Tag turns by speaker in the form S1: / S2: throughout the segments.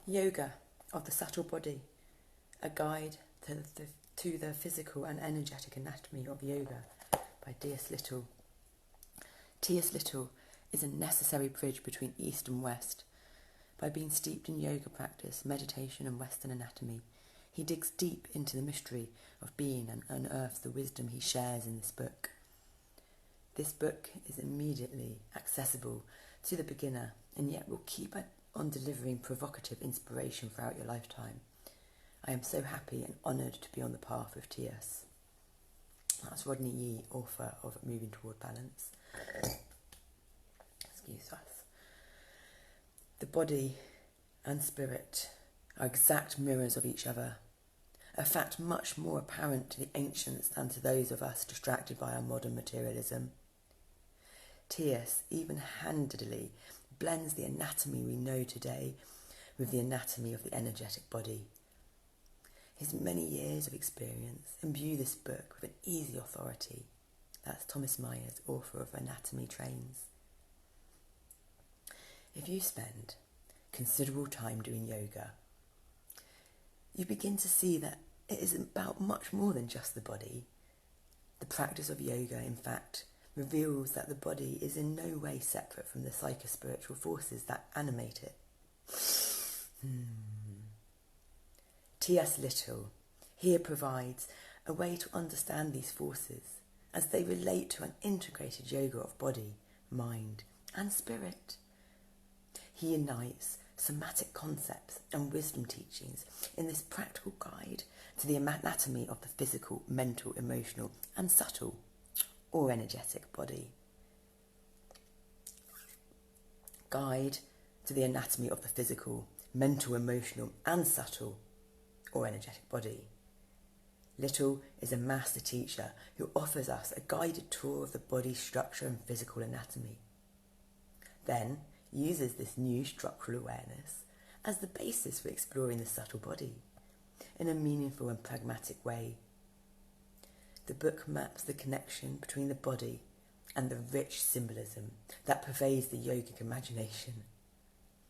S1: Yoga of the Subtle Body, a guide to the physical and energetic anatomy of yoga by T.S. Little. T.S. Little is a necessary bridge between East and West. By being steeped in yoga practice, meditation and Western anatomy, he digs deep into the mystery of being and unearths the wisdom he shares in this book. This book is immediately accessible to the beginner and yet will keep on delivering provocative inspiration throughout your lifetime. I am so happy and honoured to be on the path with T.S. That's Rodney Yee, author of Moving Toward Balance. Excuse us. The body and spirit are exact mirrors of each other, a fact much more apparent to the ancients than to those of us distracted by our modern materialism. T.S. even-handedly blends the anatomy we know today with the anatomy of the energetic body. His many years of experience imbue this book with an easy authority. That's Thomas Myers, author of Anatomy Trains. If you spend considerable time doing yoga, you begin to see that it is about much more than just the body. The practice of yoga, in fact, reveals that the body is in no way separate from the psychospiritual forces that animate it. T.S. Little here provides a way to understand these forces as they relate to an integrated yoga of body, mind and spirit. He unites somatic concepts and wisdom teachings in this practical guide to the anatomy of the physical, mental, emotional and subtle or energetic body. Guide to the anatomy of the physical, mental, emotional and subtle or energetic body. Little is a master teacher who offers us a guided tour of the body's structure and physical anatomy. Then uses this new structural awareness as the basis for exploring the subtle body in a meaningful and pragmatic way. The book maps the connection between the body and the rich symbolism that pervades the yogic imagination,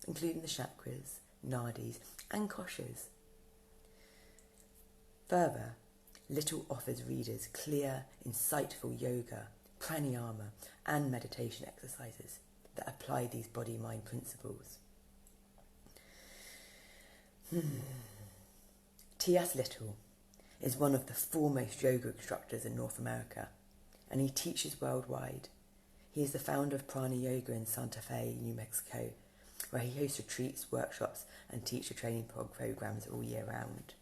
S1: including the chakras, nadis and koshas. Further, Little offers readers clear, insightful yoga, pranayama and meditation exercises that apply these body-mind principles. T.S. Little is one of the foremost yoga instructors in North America, and he teaches worldwide. He is the founder of Prana Yoga in Santa Fe, New Mexico, where he hosts retreats, workshops and teacher training programs all year round.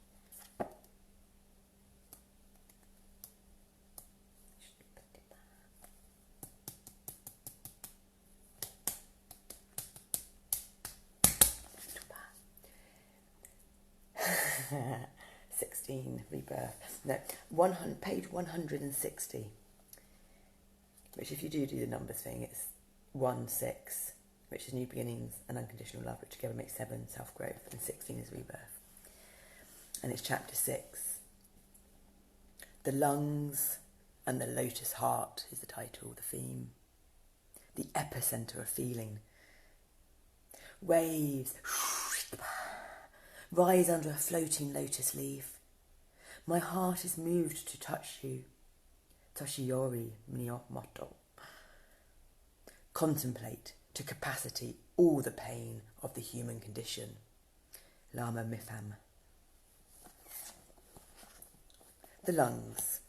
S1: Rebirth. No, page 160, which if you do the numbers thing, it's 1-6, which is new beginnings and unconditional love, which together makes 7, self-growth, and 16 is rebirth. And it's chapter 6. The lungs and the lotus heart is the title, the theme. The epicenter of feeling. Waves rise under a floating lotus leaf. My heart is moved to touch you. Toshiyori Miyamoto. Contemplate to capacity all the pain of the human condition. Lama Mifam. The lungs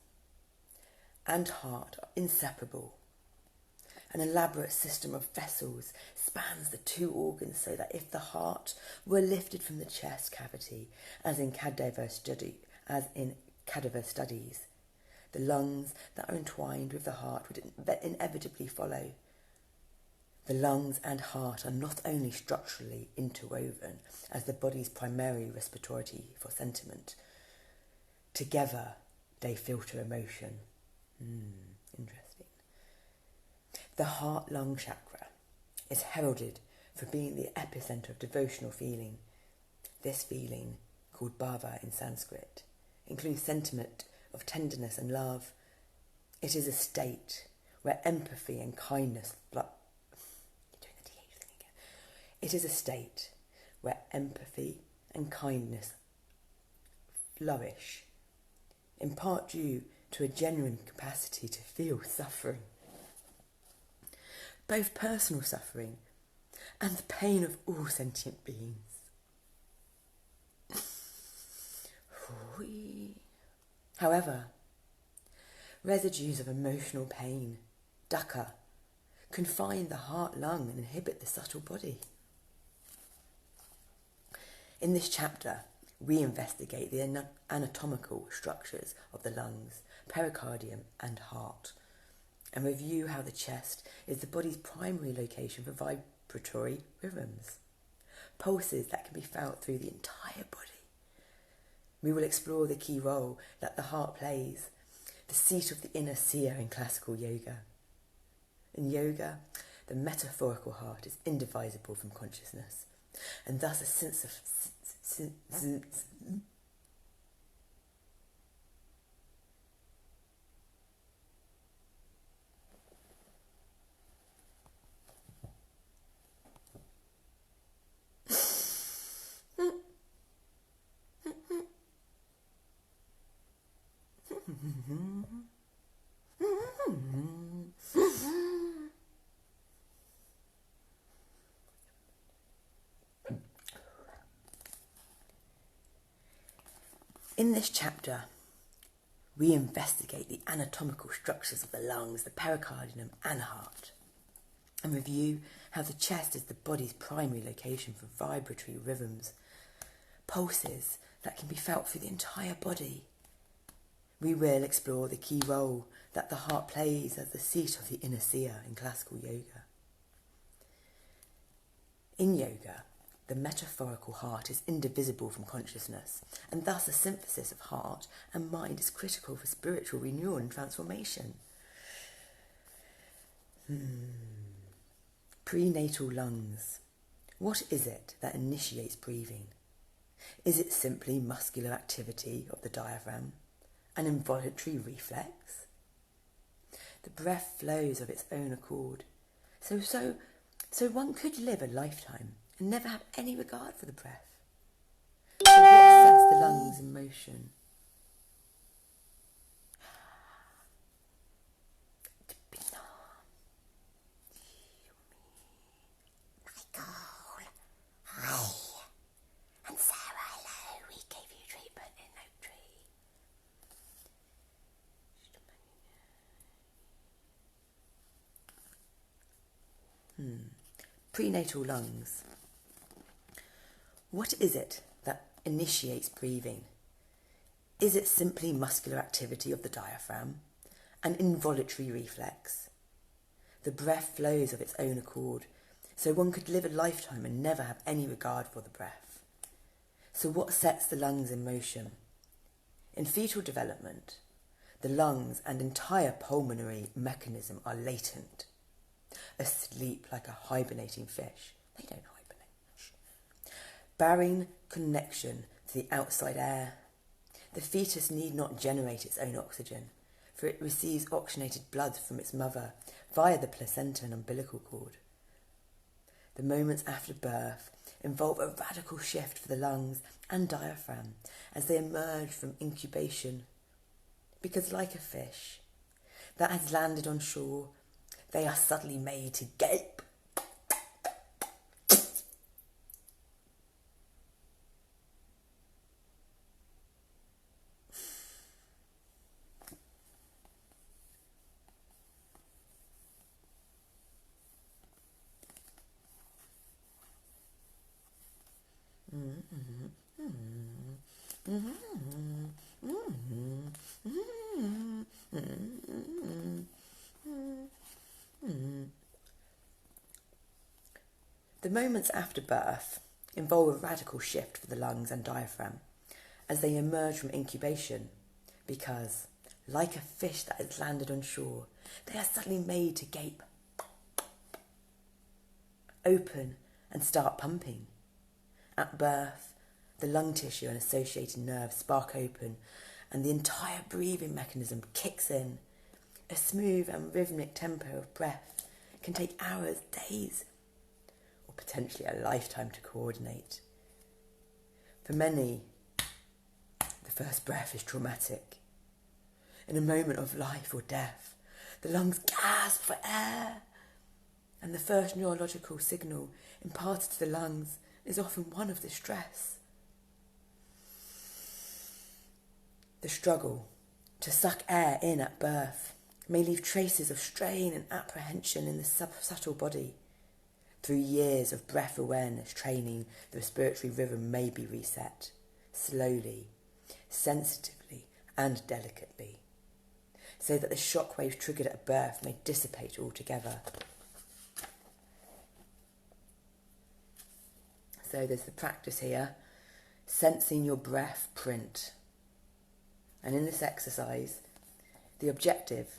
S1: and heart are inseparable. An elaborate system of vessels spans the two organs so that if the heart were lifted from the chest cavity, as in cadaver studies, the lungs that are entwined with the heart would inevitably follow. The lungs and heart are not only structurally interwoven as the body's primary respiratory for sentiment. Together they filter emotion. Interesting. The heart-lung chakra is heralded for being the epicenter of devotional feeling. This feeling, called bhava in Sanskrit, includes sentiment of tenderness and love. It is a state where empathy and kindness where empathy and kindness flourish, in part due to a genuine capacity to feel suffering, both personal suffering and the pain of all sentient beings. However, residues of emotional pain, dukkha, confine the heart, lung and inhibit the subtle body. In this chapter, we investigate the anatomical structures of the lungs, pericardium and heart, and review how the chest is the body's primary location for vibratory rhythms, pulses that can be felt through the entire body. We will explore the key role that the heart plays, the seat of the inner seer in classical yoga. In yoga, the metaphorical heart is indivisible from consciousness, and thus a sense of In this chapter, we investigate the anatomical structures of the lungs, the pericardium and heart, and review how the chest is the body's primary location for vibratory rhythms, pulses that can be felt through the entire body. We will explore the key role that the heart plays as the seat of the inner seer in classical yoga. In yoga, the metaphorical heart is indivisible from consciousness, and thus a synthesis of heart and mind is critical for spiritual renewal and transformation. Prenatal lungs. What is it that initiates breathing? Is it simply muscular activity of the diaphragm, an involuntary reflex? The breath flows of its own accord, so one could live a lifetime and never have any regard for the breath. So what sets the lungs in motion? Michael, hi. And Sarah, hello. We gave you treatment in Oak Tree. Prenatal lungs. What is it that initiates breathing? Is it simply muscular activity of the diaphragm, an involuntary reflex? The breath flows of its own accord, so one could live a lifetime and never have any regard for the breath. So what sets the lungs in motion? In fetal development, the lungs and entire pulmonary mechanism are latent, asleep like a hibernating fish. They don't hibernate. Barring connection to the outside air. The fetus need not generate its own oxygen, for it receives oxygenated blood from its mother via the placenta and umbilical cord. The moments after birth involve a radical shift for the lungs and diaphragm as they emerge from incubation, because like a fish that has landed on shore, they are suddenly made to gape. The moments after birth involve a radical shift for the lungs and diaphragm as they emerge from incubation, because, like a fish that has landed on shore, they are suddenly made to gape, open and start pumping. At birth, the lung tissue and associated nerves spark open and the entire breathing mechanism kicks in. A smooth and rhythmic tempo of breath can take hours, days, or potentially a lifetime to coordinate. For many, the first breath is traumatic. In a moment of life or death, the lungs gasp for air, and the first neurological signal imparted to the lungs is often one of distress. The struggle to suck air in at birth may leave traces of strain and apprehension in the subtle body. Through years of breath awareness training, the respiratory rhythm may be reset, slowly, sensitively and delicately, so that the shock waves triggered at birth may dissipate altogether. So there's the practice here, sensing your breath print. And in this exercise, the objective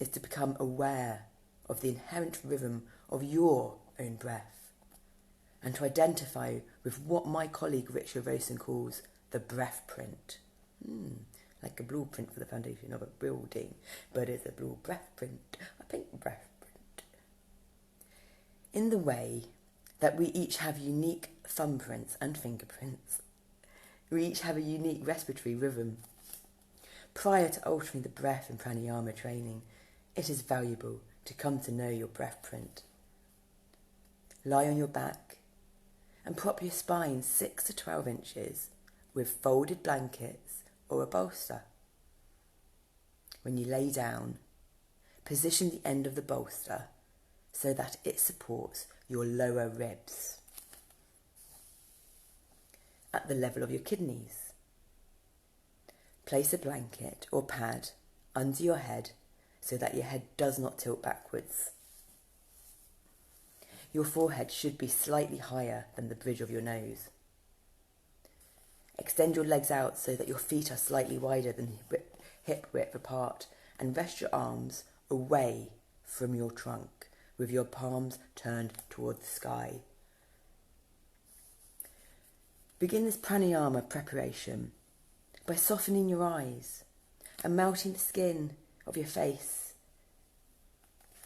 S1: is to become aware of the inherent rhythm of your own breath and to identify with what my colleague Richard Rosen calls the breath print. Like a blueprint for the foundation of a building, but it's a blue breath print, a pink breath print. In the way that we each have unique thumbprints and fingerprints, we each have a unique respiratory rhythm. Prior to altering the breath in pranayama training, it is valuable to come to know your breath print. Lie on your back and prop your spine 6 to 12 inches with folded blankets or a bolster. When you lay down, position the end of the bolster so that it supports your lower ribs at the level of your kidneys. Place a blanket or pad under your head so that your head does not tilt backwards. Your forehead should be slightly higher than the bridge of your nose. Extend your legs out so that your feet are slightly wider than hip width apart, and rest your arms away from your trunk with your palms turned toward the sky. Begin this pranayama preparation by softening your eyes and melting the skin of your face.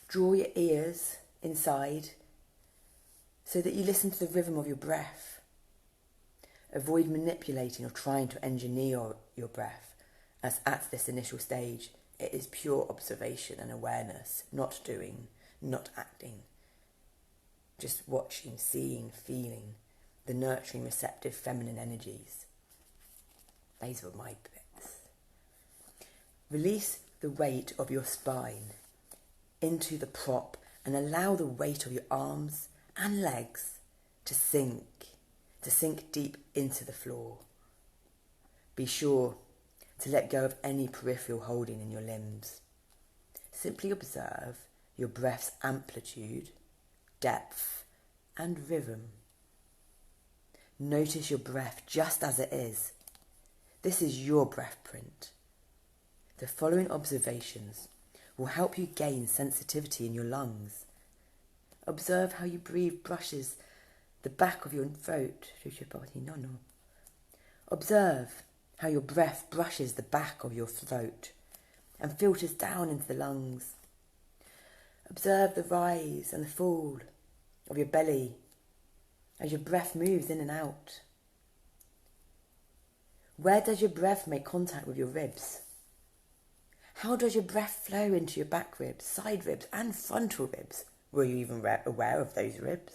S1: Draw your ears inside so that you listen to the rhythm of your breath. Avoid manipulating or trying to engineer your breath, as at this initial stage it is pure observation and awareness, not doing, not acting. Just watching, seeing, feeling the nurturing, receptive feminine energies. These were my bits. Release the weight of your spine into the prop and allow the weight of your arms and legs to sink deep into the floor. Be sure to let go of any peripheral holding in your limbs. Simply observe your breath's amplitude, depth, and rhythm. Notice your breath just as it is. This is your breath print. The following observations will help you gain sensitivity in your lungs. Observe how your breath brushes the back of your throat. Observe how your breath brushes the back of your throat and filters down into the lungs. Observe the rise and the fall of your belly as your breath moves in and out. Where does your breath make contact with your ribs? How does your breath flow into your back ribs, side ribs and frontal ribs? Were you even aware of those ribs?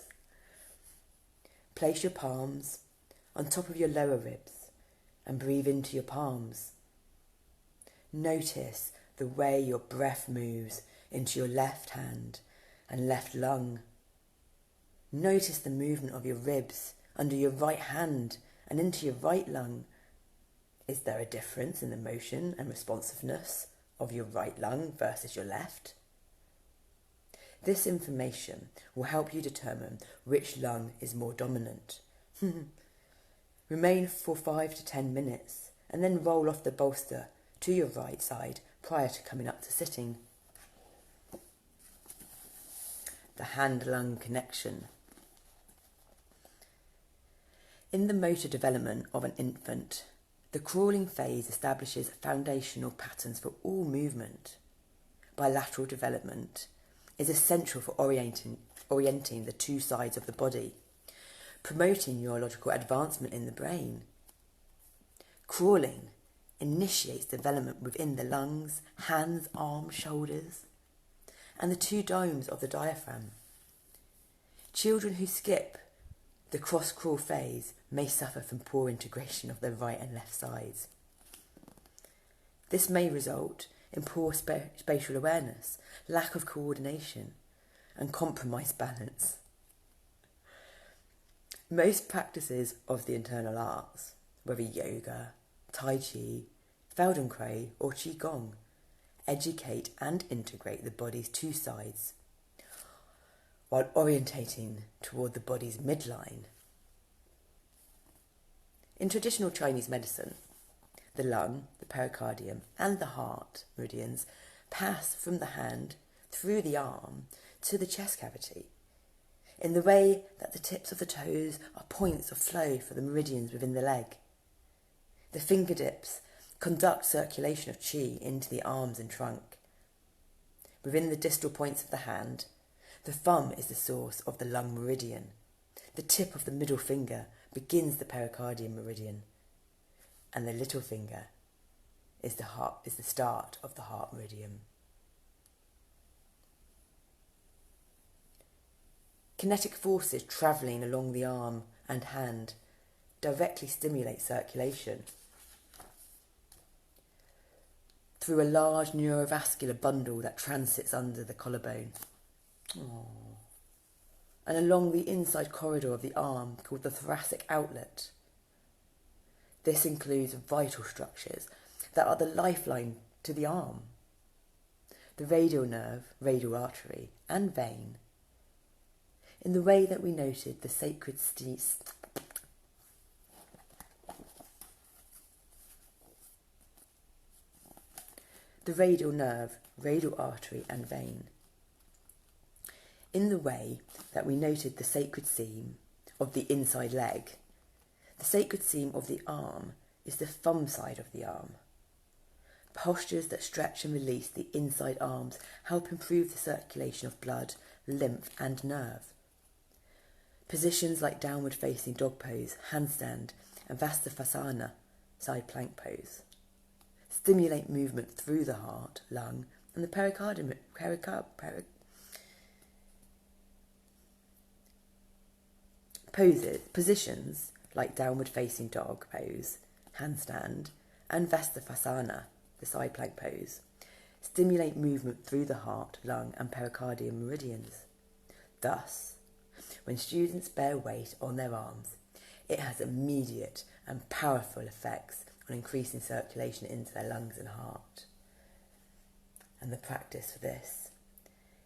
S1: Place your palms on top of your lower ribs and breathe into your palms. Notice the way your breath moves into your left hand and left lung. Notice the movement of your ribs under your right hand and into your right lung. Is there a difference in the motion and responsiveness of your right lung versus your left? This information will help you determine which lung is more dominant. Remain for 5 to 10 minutes and then roll off the bolster to your right side prior to coming up to sitting. The hand-lung connection. In the motor development of an infant, the crawling phase establishes foundational patterns for all movement. Bilateral development is essential for orienting the two sides of the body, promoting neurological advancement in the brain, Crawling initiates development within the lungs, hands, arms, shoulders, and the two domes of the diaphragm. Children who skip the cross-crawl phase may suffer from poor integration of their right and left sides. This may result in poor spatial awareness, lack of coordination, and compromised balance. Most practices of the internal arts, whether yoga, tai chi, Feldenkrais, or qigong, educate and integrate the body's two sides, while orientating toward the body's midline. In traditional Chinese medicine, the lung, the pericardium, and the heart meridians pass from the hand through the arm to the chest cavity, in the way that the tips of the toes are points of flow for the meridians within the leg. The fingertips conduct circulation of qi into the arms and trunk. Within the distal points of the hand, the thumb is the source of the lung meridian. The tip of the middle finger begins the pericardium meridian, and the little finger is the start of the heart meridian. Kinetic forces travelling along the arm and hand directly stimulate circulation through a large neurovascular bundle that transits under the collarbone. And along the inside corridor of the arm called the thoracic outlet. This includes vital structures that are the lifeline to the arm. The radial nerve, radial artery, and vein. In the way that we noted the sacred the radial nerve, radial artery, and vein. In the way that we noted the sacred seam of the inside leg, the sacred seam of the arm is the thumb side of the arm. Postures that stretch and release the inside arms help improve the circulation of blood, lymph, and nerve. Positions like downward facing dog pose, handstand, and Vastasthana, side plank pose, stimulate movement through the heart, lung, and the pericardium. Positions like downward facing dog pose, handstand, and Vastasthana, the side plank pose, stimulate movement through the heart, lung, and pericardium meridians. Thus, when students bear weight on their arms, it has immediate and powerful effects on increasing circulation into their lungs and heart. And the practice for this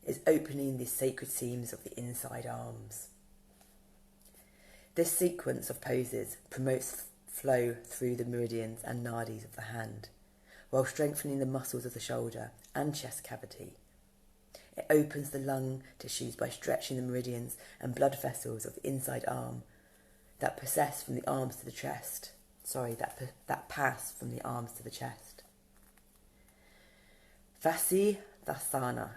S1: is opening the sacred seams of the inside arms. This sequence of poses promotes flow through the meridians and nadis of the hand, while strengthening the muscles of the shoulder and chest cavity. It opens the lung tissues by stretching the meridians and blood vessels of the inside arm that pass from the arms to the chest. That pass from the arms to the chest. Vastasthana.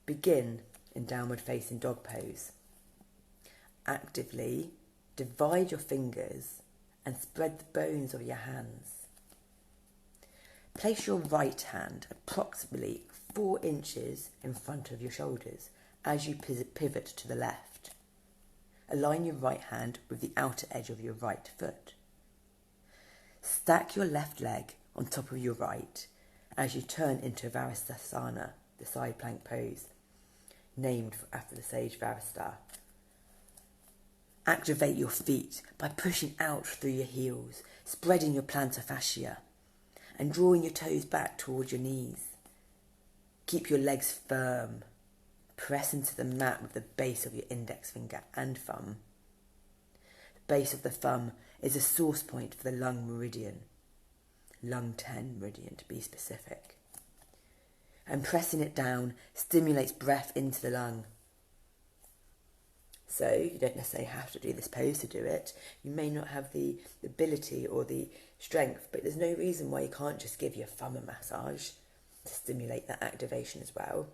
S1: Begin in downward facing dog pose. Actively divide your fingers and spread the bones of your hands. Place your right hand approximately 4 inches in front of your shoulders as you pivot to the left. Align your right hand with the outer edge of your right foot. Stack your left leg on top of your right as you turn into Vastasthana, the side plank pose, named after the sage Vasista. Activate your feet by pushing out through your heels, spreading your plantar fascia, and drawing your toes back towards your knees. Keep your legs firm. Press into the mat with the base of your index finger and thumb. The base of the thumb is a source point for the lung meridian, lung 10 meridian to be specific. And pressing it down stimulates breath into the lung. So you don't necessarily have to do this pose to do it. You may not have the ability or the strength, but there's no reason why you can't just give your thumb a massage to stimulate that activation as well.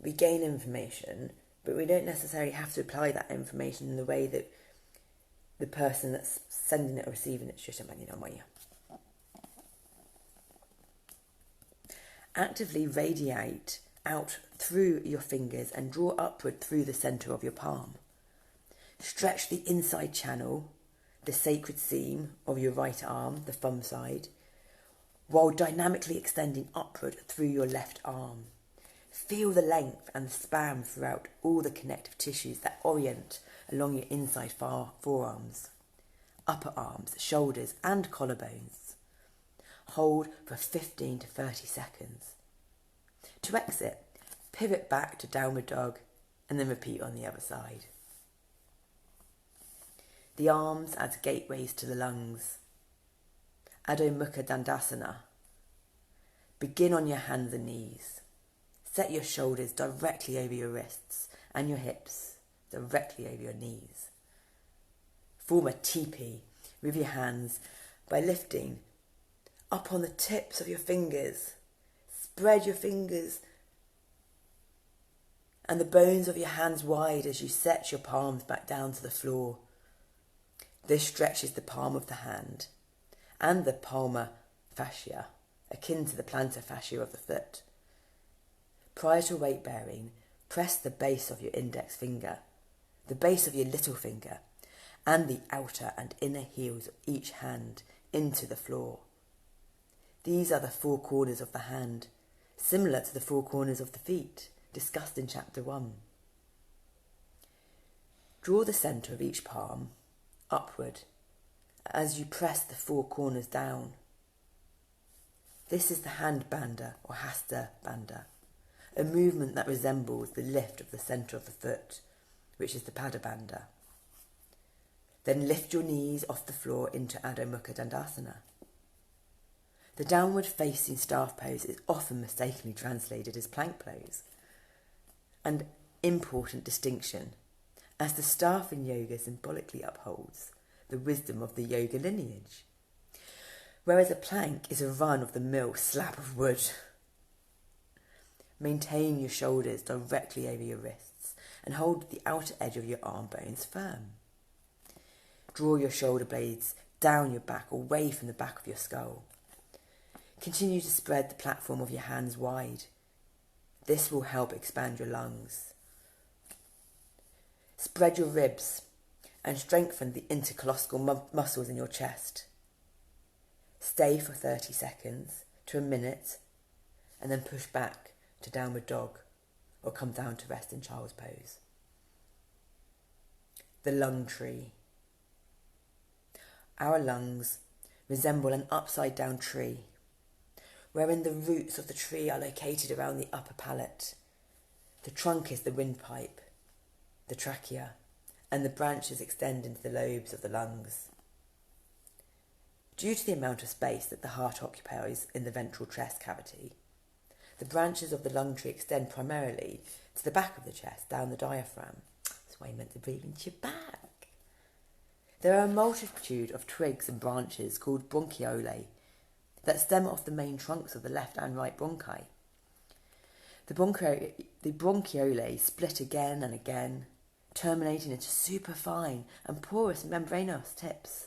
S1: We gain information, but we don't necessarily have to apply that information in the way that the person that's sending it or receiving it should have on my ear. Actively radiate out through your fingers and draw upward through the centre of your palm. Stretch the inside channel, the sacred seam of your right arm, the thumb side, while dynamically extending upward through your left arm. Feel the length and the span throughout all the connective tissues that orient along your inside forearms, upper arms, shoulders and collarbones. Hold for 15 to 30 seconds. To exit, pivot back to downward dog and then repeat on the other side. The arms as gateways to the lungs. Adho Mukha Dandasana. Begin on your hands and knees. Set your shoulders directly over your wrists and your hips directly over your knees. Form a teepee with your hands by lifting up on the tips of your fingers. Spread your fingers and the bones of your hands wide as you set your palms back down to the floor. This stretches the palm of the hand and the palmar fascia, akin to the plantar fascia of the foot. Prior to weight bearing, press the base of your index finger, the base of your little finger, and the outer and inner heels of each hand into the floor. These are the four corners of the hand, similar to the four corners of the feet, discussed in chapter 1. Draw the centre of each palm upward as you press the four corners down. This is the hand bandha or hasta bandha, a movement that resembles the lift of the centre of the foot, which is the pada bandha. Then lift your knees off the floor into Adho Mukha Dandasana. The downward facing staff pose is often mistakenly translated as plank pose, an important distinction, as the staff in yoga symbolically upholds the wisdom of the yoga lineage, whereas a plank is a run-of-the-mill slab of wood. Maintain your shoulders directly over your wrists and hold the outer edge of your arm bones firm. Draw your shoulder blades down your back, away from the back of your skull. Continue to spread the platform of your hands wide. This will help expand your lungs. Spread your ribs and strengthen the intercostal muscles in your chest. Stay for 30 seconds to a minute and then push back to downward dog or come down to rest in child's pose. The lung tree. Our lungs resemble an upside down tree, wherein the roots of the tree are located around the upper palate. The trunk is the windpipe, the trachea, and the branches extend into the lobes of the lungs. Due to the amount of space that the heart occupies in the ventral chest cavity, the branches of the lung tree extend primarily to the back of the chest, down the diaphragm. That's why you're meant to breathe into your back. There are a multitude of twigs and branches called bronchiolae that stem off the main trunks of the left and right bronchi. The bronchiolae split again and again, terminating into superfine and porous membranous tips.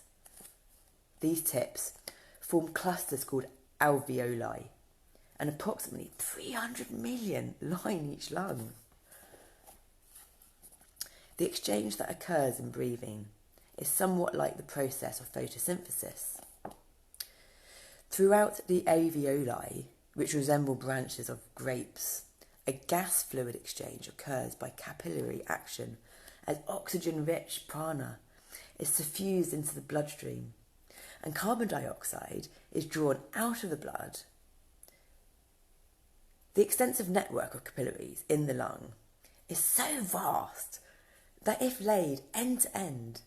S1: These tips form clusters called alveoli, and approximately 300 million line each lung. The exchange that occurs in breathing is somewhat like the process of photosynthesis. Throughout the alveoli, which resemble branches of grapes, a gas fluid exchange occurs by capillary action as oxygen-rich prana is suffused into the bloodstream and carbon dioxide is drawn out of the blood. The extensive network of capillaries in the lung is so vast that if laid end to end,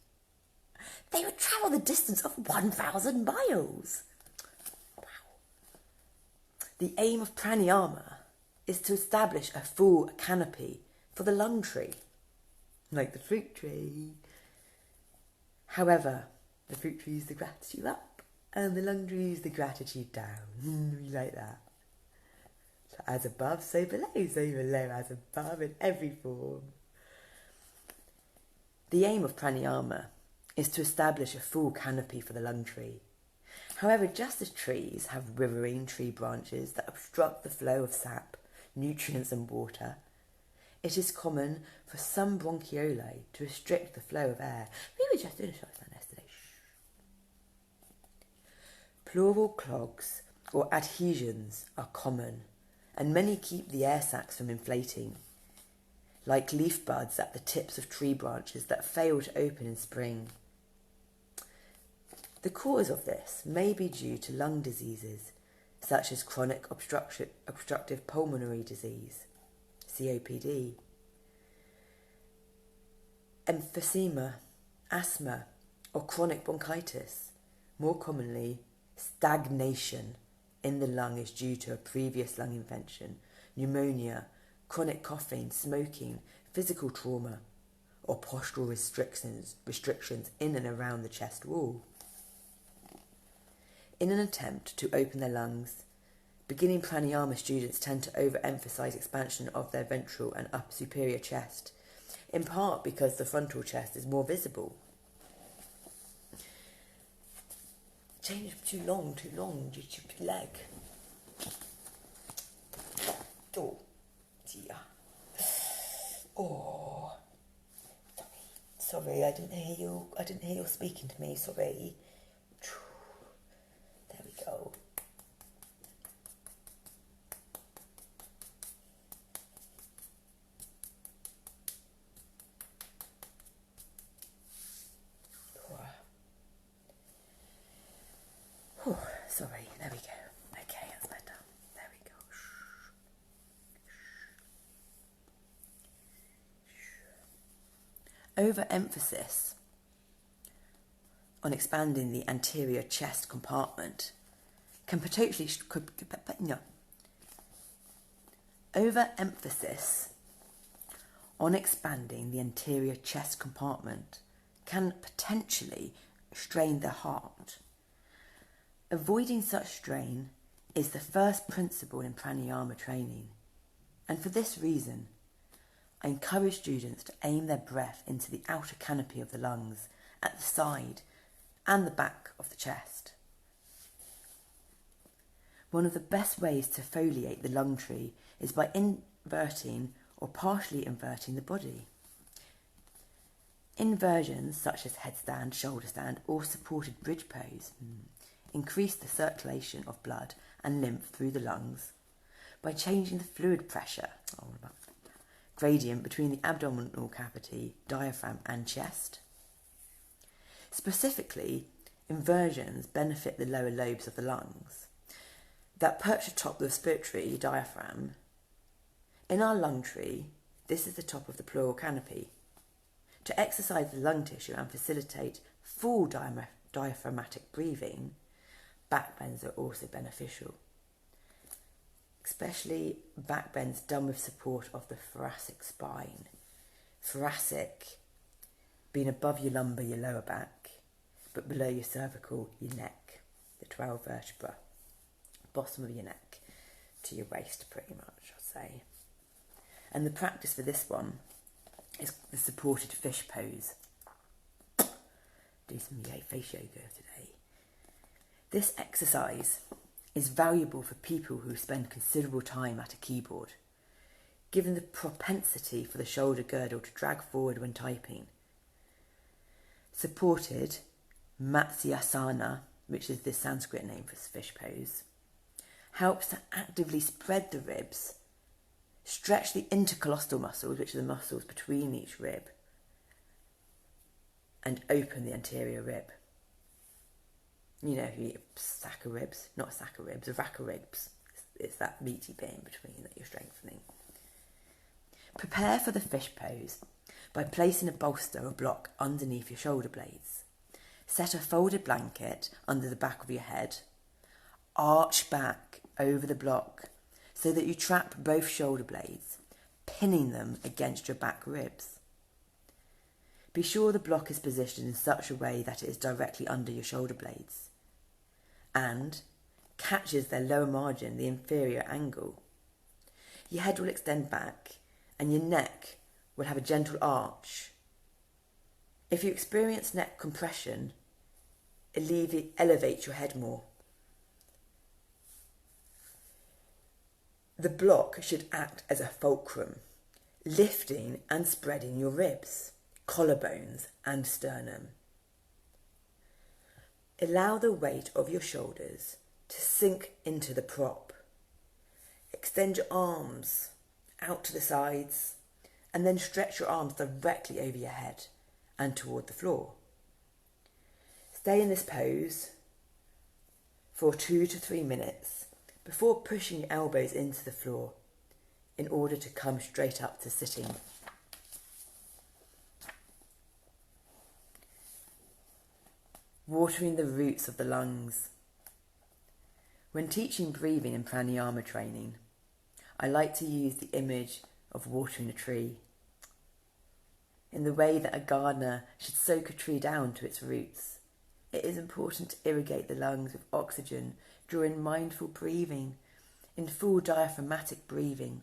S1: they would travel the distance of 1,000 miles. Wow. The aim of pranayama is to establish a full canopy for the lung tree, like the fruit tree. However, the fruit tree is the gratitude up and the lung tree is the gratitude down. We like that. So as above, so below, as above in every form. The aim of pranayama is to establish a full canopy for the lung tree. However, just as trees have riverine tree branches that obstruct the flow of sap, nutrients and water, it is common for some bronchiolae to restrict the flow of air. We were just doing a shot stand yesterday. Pleural clogs or adhesions are common, and many keep the air sacs from inflating, like leaf buds at the tips of tree branches that fail to open in spring. The cause of this may be due to lung diseases, such as chronic obstructive pulmonary disease, COPD, emphysema, asthma, or chronic bronchitis. More commonly, stagnation in the lung is due to a previous lung infection, pneumonia, chronic coughing, smoking, physical trauma, or postural restrictions in and around the chest wall. In an attempt to open their lungs, beginning pranayama students tend to overemphasize expansion of their ventral and upper superior chest, in part because the frontal chest is more visible. Change too long, you stupid leg. Oh, dear. Oh, sorry, I didn't hear you speaking to me, sorry. There we go. Sorry, there we go. Okay, that's better. There we go. Overemphasis on expanding the anterior chest compartment can potentially... Overemphasis on expanding the anterior chest compartment can potentially strain the heart. Avoiding such strain is the first principle in pranayama training, and for this reason, I encourage students to aim their breath into the outer canopy of the lungs, at the side and the back of the chest. One of the best ways to foliate the lung tree is by inverting or partially inverting the body. Inversions such as headstand, shoulder stand, or supported bridge pose increase the circulation of blood and lymph through the lungs by changing the fluid pressure gradient between the abdominal cavity, diaphragm and chest. Specifically, inversions benefit the lower lobes of the lungs that perch atop the respiratory diaphragm. In our lung tree, this is the top of the pleural canopy. To exercise the lung tissue and facilitate full diaphragmatic breathing, back bends are also beneficial, especially back bends done with support of the thoracic spine. Thoracic being above your lumbar, your lower back, but below your cervical, your neck, the 12 vertebra, bottom of your neck to your waist pretty much, I'd say. And the practice for this one is the supported fish pose. Do some face yoga today. This exercise is valuable for people who spend considerable time at a keyboard, given the propensity for the shoulder girdle to drag forward when typing. Supported Matsyasana, which is the Sanskrit name for fish pose, helps to actively spread the ribs, stretch the intercostal muscles, which are the muscles between each rib, and open the anterior rib. You know, if you eat a sack of ribs, not a sack of ribs, a rack of ribs. It's that meaty bit in between that you're strengthening. Prepare for the fish pose by placing a bolster or block underneath your shoulder blades. Set a folded blanket under the back of your head. Arch back over the block so that you trap both shoulder blades, pinning them against your back ribs. Be sure the block is positioned in such a way that it is directly under your shoulder blades and catches their lower margin, the inferior angle. Your head will extend back and your neck will have a gentle arch. If you experience neck compression, elevate your head more. The block should act as a fulcrum, lifting and spreading your ribs, collarbones and sternum. Allow the weight of your shoulders to sink into the prop. Extend your arms out to the sides and then stretch your arms directly over your head and toward the floor. Stay in this pose for 2 to 3 minutes before pushing your elbows into the floor in order to come straight up to sitting. Watering the roots of the lungs. When teaching breathing and pranayama training, I like to use the image of watering a tree. In the way that a gardener should soak a tree down to its roots, it is important to irrigate the lungs with oxygen during mindful breathing, in full diaphragmatic breathing.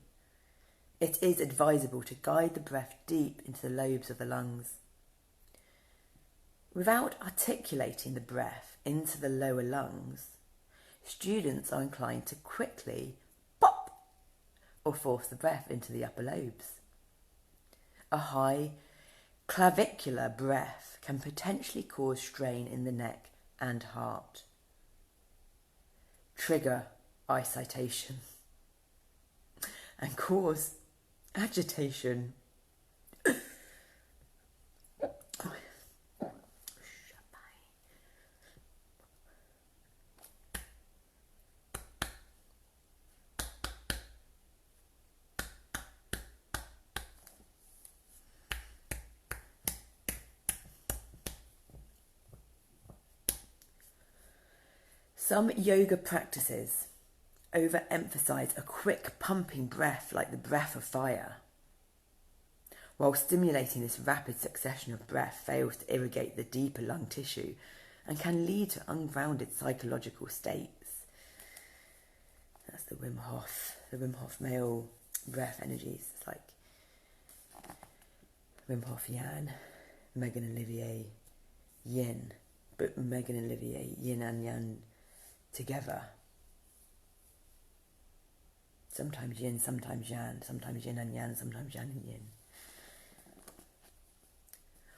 S1: It is advisable to guide the breath deep into the lobes of the lungs. Without articulating the breath into the lower lungs, students are inclined to quickly pop or force the breath into the upper lobes. A high clavicular breath can potentially cause strain in the neck and heart. Trigger excitation and cause agitation. Some yoga practices overemphasize a quick pumping breath like the breath of fire. While stimulating this rapid succession of breath fails to irrigate the deeper lung tissue and can lead to ungrounded psychological states. That's the Wim Hof male breath energies. It's like Wim Hof Yang, Megan and Olivier Yin, but Megan and Olivier Yin and Yang together. Sometimes yin, sometimes yang, sometimes yin and yang, sometimes yang and yin.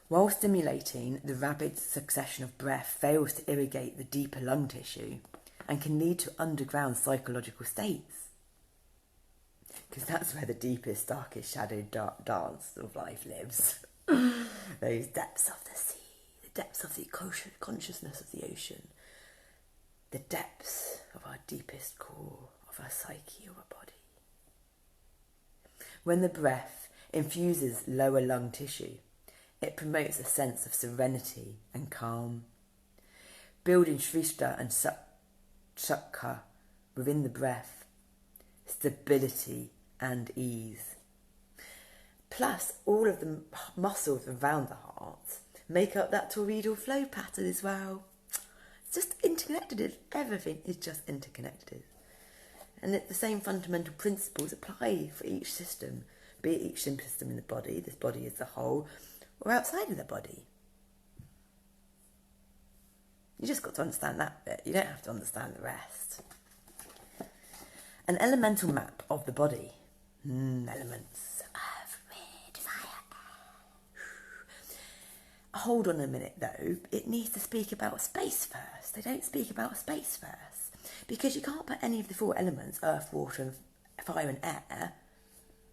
S1: While stimulating, the rapid succession of breath fails to irrigate the deeper lung tissue and can lead to underground psychological states. Because that's where the deepest, darkest shadowed dance of life lives. Those depths of the sea, the depths of the consciousness of the ocean, the depths of our deepest core, of our psyche or our body. When the breath infuses lower lung tissue, it promotes a sense of serenity and calm, building Shrishta and Shakha within the breath, stability and ease. Plus, all of the muscles around the heart make up that torrential flow pattern as well. It's just interconnected. Everything is just interconnected. And the same fundamental principles apply for each system, be it each system in the body, this body as a whole, or outside of the body. You just got to understand that bit. You don't have to understand the rest. An elemental map of the body. Elements. Earth, wind, fire, air. Hold on a minute though. It needs to speak about space first. They don't speak about space first. Because you can't put any of the 4 elements, earth, water, fire and air,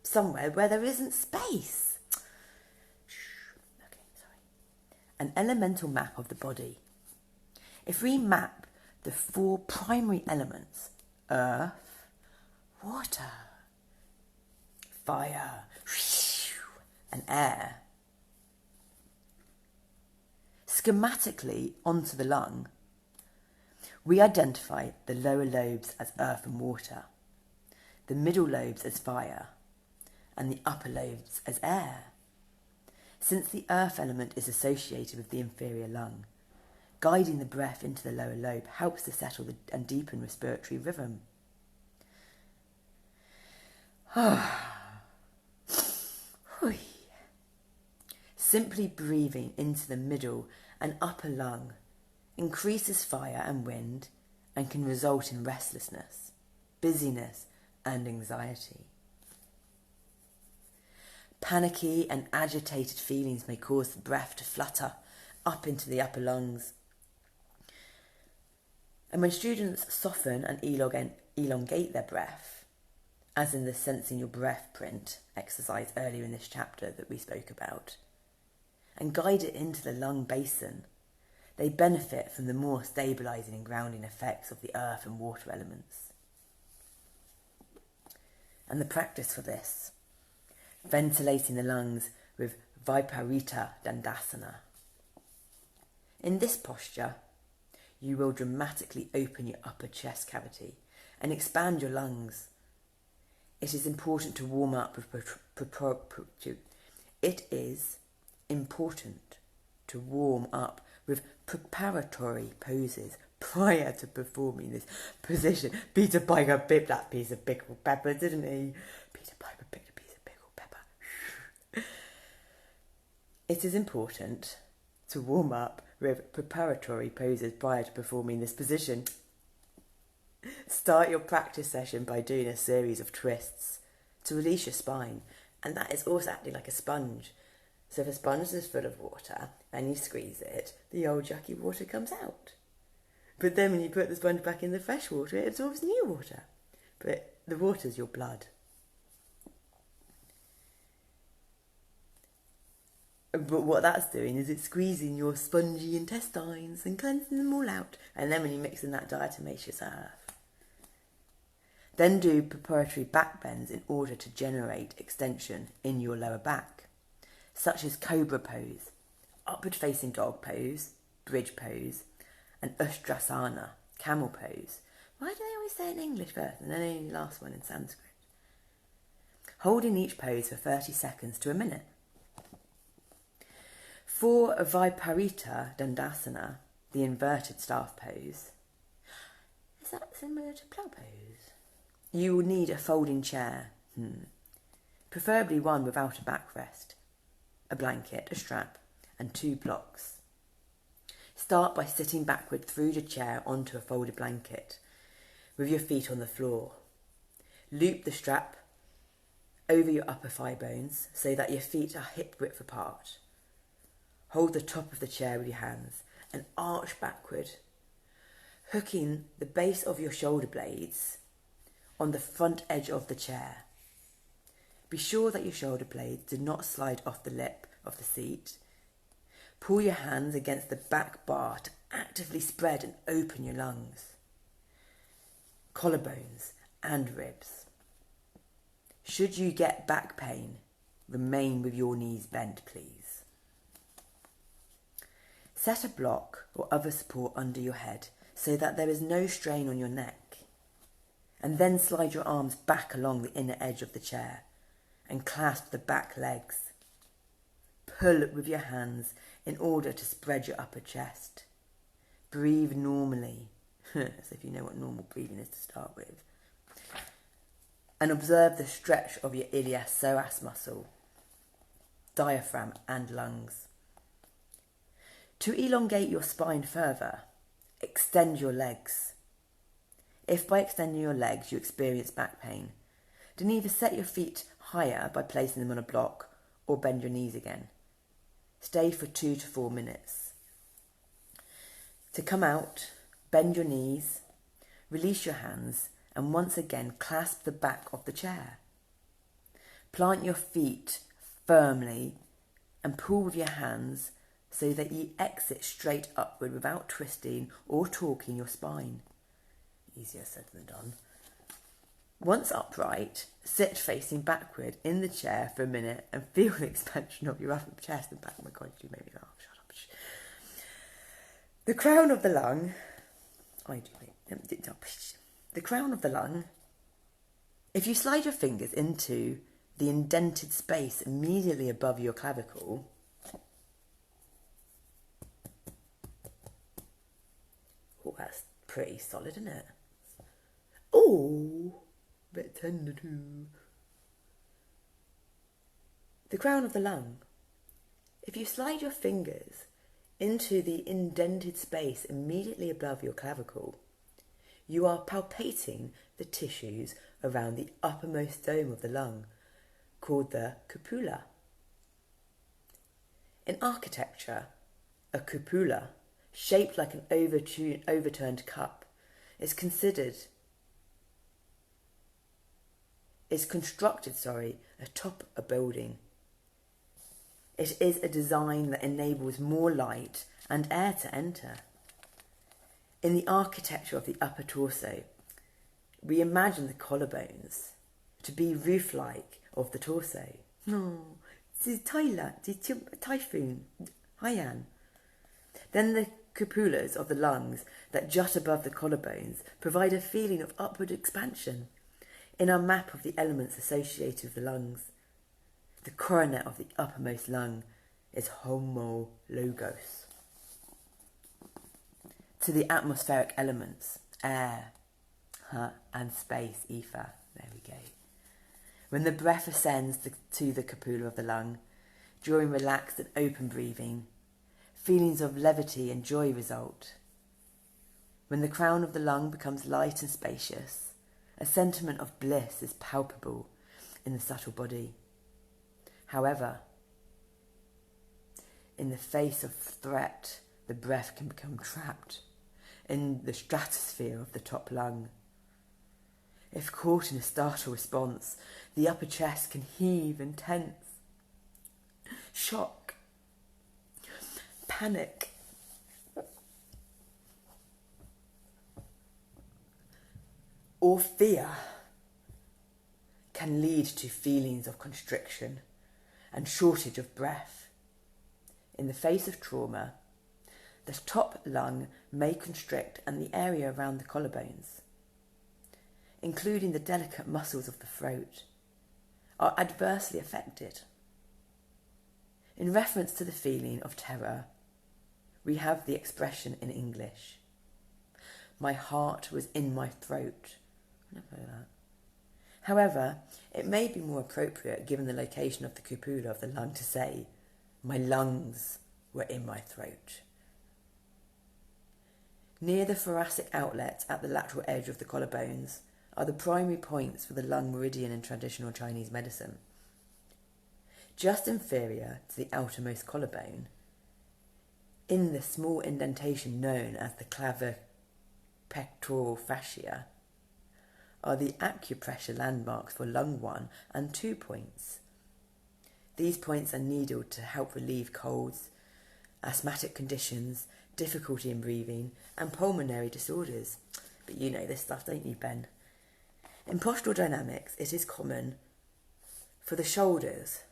S1: somewhere where there isn't space. Okay, sorry. An elemental map of the body. If we map the 4 primary elements, earth, water, fire, and air, schematically onto the lung, we identify the lower lobes as earth and water, the middle lobes as fire, and the upper lobes as air. Since the earth element is associated with the inferior lung, guiding the breath into the lower lobe helps to settle and deepen respiratory rhythm. Simply breathing into the middle and upper lung increases fire and wind and can result in restlessness, busyness, and anxiety. Panicky and agitated feelings may cause the breath to flutter up into the upper lungs. And when students soften and elongate their breath, as in the Sensing Your Breath print exercise earlier in this chapter that we spoke about, and guide it into the lung basin, they benefit from the more stabilising and grounding effects of the earth and water elements. And the practice for this: ventilating the lungs with Viparita Dandasana. In this posture, you will dramatically open your upper chest cavity and expand your lungs. It is important to warm up with preparatory poses prior to performing this position. Peter Piper picked that piece of pickled pepper, didn't he? Peter Piper picked a piece of pickled pepper. It is important to warm up with preparatory poses prior to performing this position. Start your practice session by doing a series of twists to release your spine, and that is also acting like a sponge. So if a sponge is full of water and you squeeze it, the old yucky water comes out. But then when you put the sponge back in the fresh water, it absorbs new water. But the water's your blood. But what that's doing is it's squeezing your spongy intestines and cleansing them all out. And then when you mix in that diatomaceous earth. Then do preparatory back bends in order to generate extension in your lower back, such as cobra pose, upward facing dog pose, bridge pose, and Ustrasana, camel pose. Why do they always say it in English first and then only the last one in Sanskrit? Holding each pose for 30 seconds to a minute. For Viparita Dandasana, the inverted staff pose, is that similar to plough pose? You will need a folding chair, preferably one without a backrest, a blanket, a strap, and 2 blocks. Start by sitting backward through the chair onto a folded blanket, with your feet on the floor. Loop the strap over your upper thigh bones so that your feet are hip width apart. Hold the top of the chair with your hands and arch backward, hooking the base of your shoulder blades on the front edge of the chair. Be sure that your shoulder blades do not slide off the lip of the seat. Pull your hands against the back bar to actively spread and open your lungs, collarbones and ribs. Should you get back pain, remain with your knees bent, please. Set a block or other support under your head so that there is no strain on your neck, and then slide your arms back along the inner edge of the chair and clasp the back legs. Pull with your hands in order to spread your upper chest. Breathe normally, as if you know what normal breathing is to start with. And observe the stretch of your iliopsoas muscle, diaphragm and lungs. To elongate your spine further, extend your legs. If by extending your legs you experience back pain, then either set your feet higher by placing them on a block or bend your knees again. Stay for 2 to 4 minutes. To come out, bend your knees, release your hands, and once again clasp the back of the chair. Plant your feet firmly and pull with your hands so that you exit straight upward without twisting or torquing your spine. Easier said than done. Once upright, sit facing backward in the chair for a minute and feel the expansion of your upper chest and back. Oh my God, you made me laugh. Shut up. The crown of the lung. The crown of the lung. If you slide your fingers into the indented space immediately above your clavicle, oh, that's pretty solid, isn't it? Oh, a bit tender too. The crown of the lung If you slide your fingers into the indented space immediately above your clavicle, you are palpating the tissues around the uppermost dome of the lung, called the cupola. In architecture, a cupola, shaped like an overturned cup, is constructed atop a building. It is a design that enables more light and air to enter. In the architecture of the upper torso, we imagine the collarbones to be roof-like of the torso. No, this is typhoon. Haiyan. Then the cupolas of the lungs that jut above the collarbones provide a feeling of upward expansion. In our map of the elements associated with the lungs, the coronet of the uppermost lung is homologous to the atmospheric elements, air and space, ether. There we go. When the breath ascends to the cupola of the lung, during relaxed and open breathing, feelings of levity and joy result. When the crown of the lung becomes light and spacious, a sentiment of bliss is palpable in the subtle body. However, in the face of threat, the breath can become trapped in the stratosphere of the top lung. If caught in a startle response, the upper chest can heave and tense. Shock, panic, or fear can lead to feelings of constriction and shortage of breath. In the face of trauma, the top lung may constrict and the area around the collarbones, including the delicate muscles of the throat, are adversely affected. In reference to the feeling of terror, we have the expression in English, "My heart was in my throat." I never heard that. However, it may be more appropriate, given the location of the cupola of the lung, to say, "My lungs were in my throat." Near the thoracic outlet at the lateral edge of the collarbones are the primary points for the lung meridian in traditional Chinese medicine. Just inferior to the outermost collarbone, in the small indentation known as the clavipectoral fascia, are the acupressure landmarks for lung 1 and 2 points. These points are needled to help relieve colds, asthmatic conditions, difficulty in breathing, and pulmonary disorders. But you know this stuff, don't you, Ben? In postural dynamics, it is common for the shoulders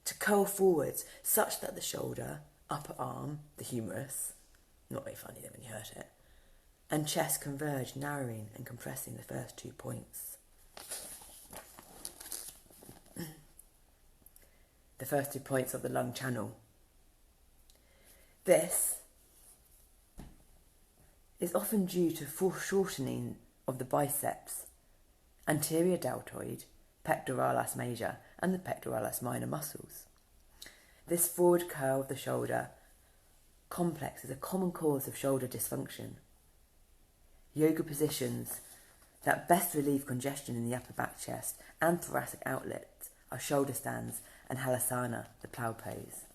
S1: to curl forwards such that the shoulder, upper arm, the humerus, not very funny then when you heard it, and chest converge, narrowing and compressing the first 2 points. The first 2 points of the lung channel. This is often due to foreshortening of the biceps, anterior deltoid, pectoralis major, and the pectoralis minor muscles. This forward curl of the shoulder complex is a common cause of shoulder dysfunction. Yoga positions that best relieve congestion in the upper back chest and thoracic outlets are shoulder stands and halasana, the plough pose.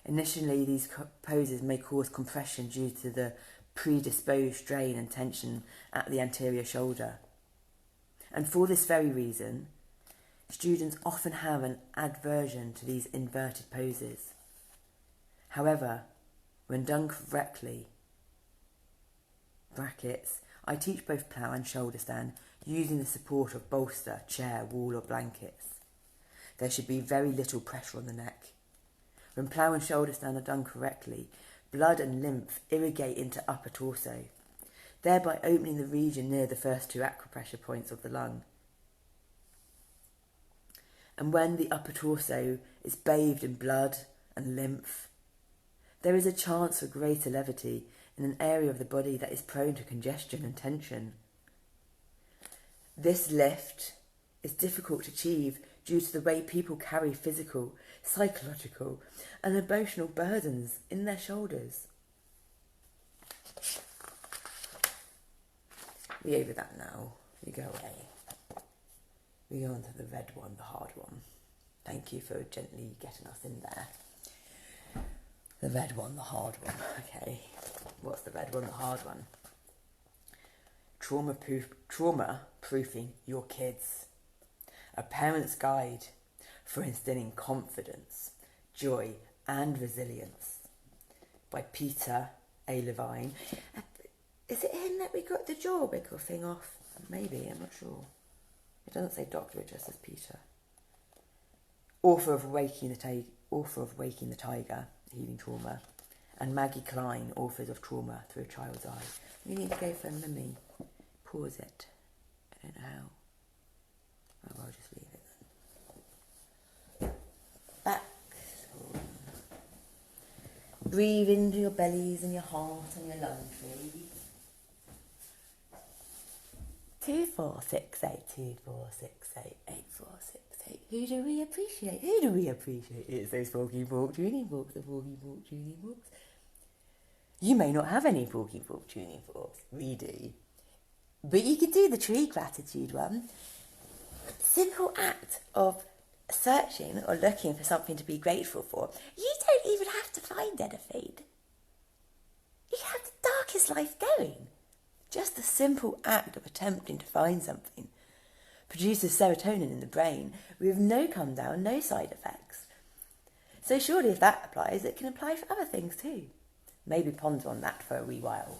S1: Initially, these poses may cause compression due to the predisposed strain and tension at the anterior shoulder. And for this very reason, students often have an aversion to these inverted poses. However, when done correctly, brackets, I teach both plough and shoulder stand using the support of bolster, chair, wall or blankets. There should be very little pressure on the neck. When plough and shoulder stand are done correctly, blood and lymph irrigate into upper torso, thereby opening the region near the first 2 acupressure points of the lung. And when the upper torso is bathed in blood and lymph, there is a chance for greater levity in an area of the body that is prone to congestion and tension. This lift is difficult to achieve due to the way people carry physical, psychological and emotional burdens in their shoulders. We over that now. We go away. We go on to the red one, the hard one. Thank you for gently getting us in there. The red one, the hard one. Okay. What's the red one, the hard one? Trauma-proofing your kids. A parent's guide for instilling confidence, joy and resilience. By Peter A. Levine. Is it him that we got the jaw wiggle thing off? Maybe, I'm not sure. It doesn't say doctor, it just says Peter. Author of Waking the Tiger, Healing Trauma. And Maggie Kline, authors of Trauma Through a Child's Eyes. We need to go for me. Pause it. I don't know how. Oh, I'll just leave it then. Back. Breathe into your bellies and your heart and your lung tree. 2, 4, 6, 8, 2, 4, 6, 8, 8, 4, 6, 8. Who do we appreciate? Who do we appreciate? It's those forky fork tuning forks, the forky fork tuning forks. You may not have any forky fork tuning forks. We do. But you could do the tree gratitude one. Simple act of searching or looking for something to be grateful for. You don't even have to find anything. You have the darkest life going. Just the simple act of attempting to find something produces serotonin in the brain with no come down, no side effects. So surely if that applies, it can apply for other things too. Maybe ponder on that for a wee while.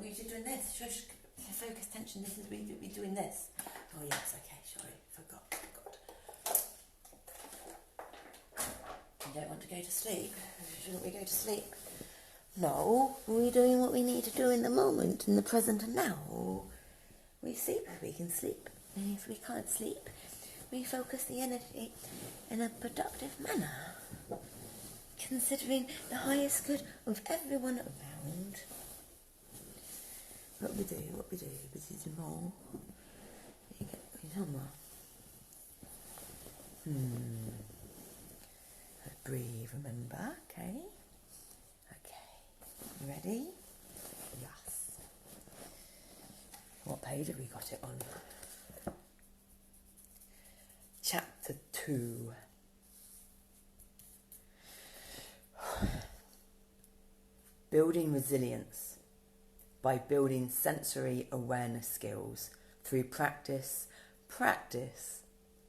S1: We're doing this. Shush, focus, tension. This is we're doing this. Oh yes, okay. Sorry, forgot. You don't want to go to sleep? Shouldn't we go to sleep? No, we're doing what we need to do in the moment, in the present and now. We sleep if we can sleep. And if we can't sleep, we focus the energy in a productive manner, considering the highest good of everyone around. What we do, but it's wrong. You get breathe, remember, okay? Okay. You ready? Yes. What page have we got it on? Chapter 2. Building resilience by building sensory awareness skills through practice,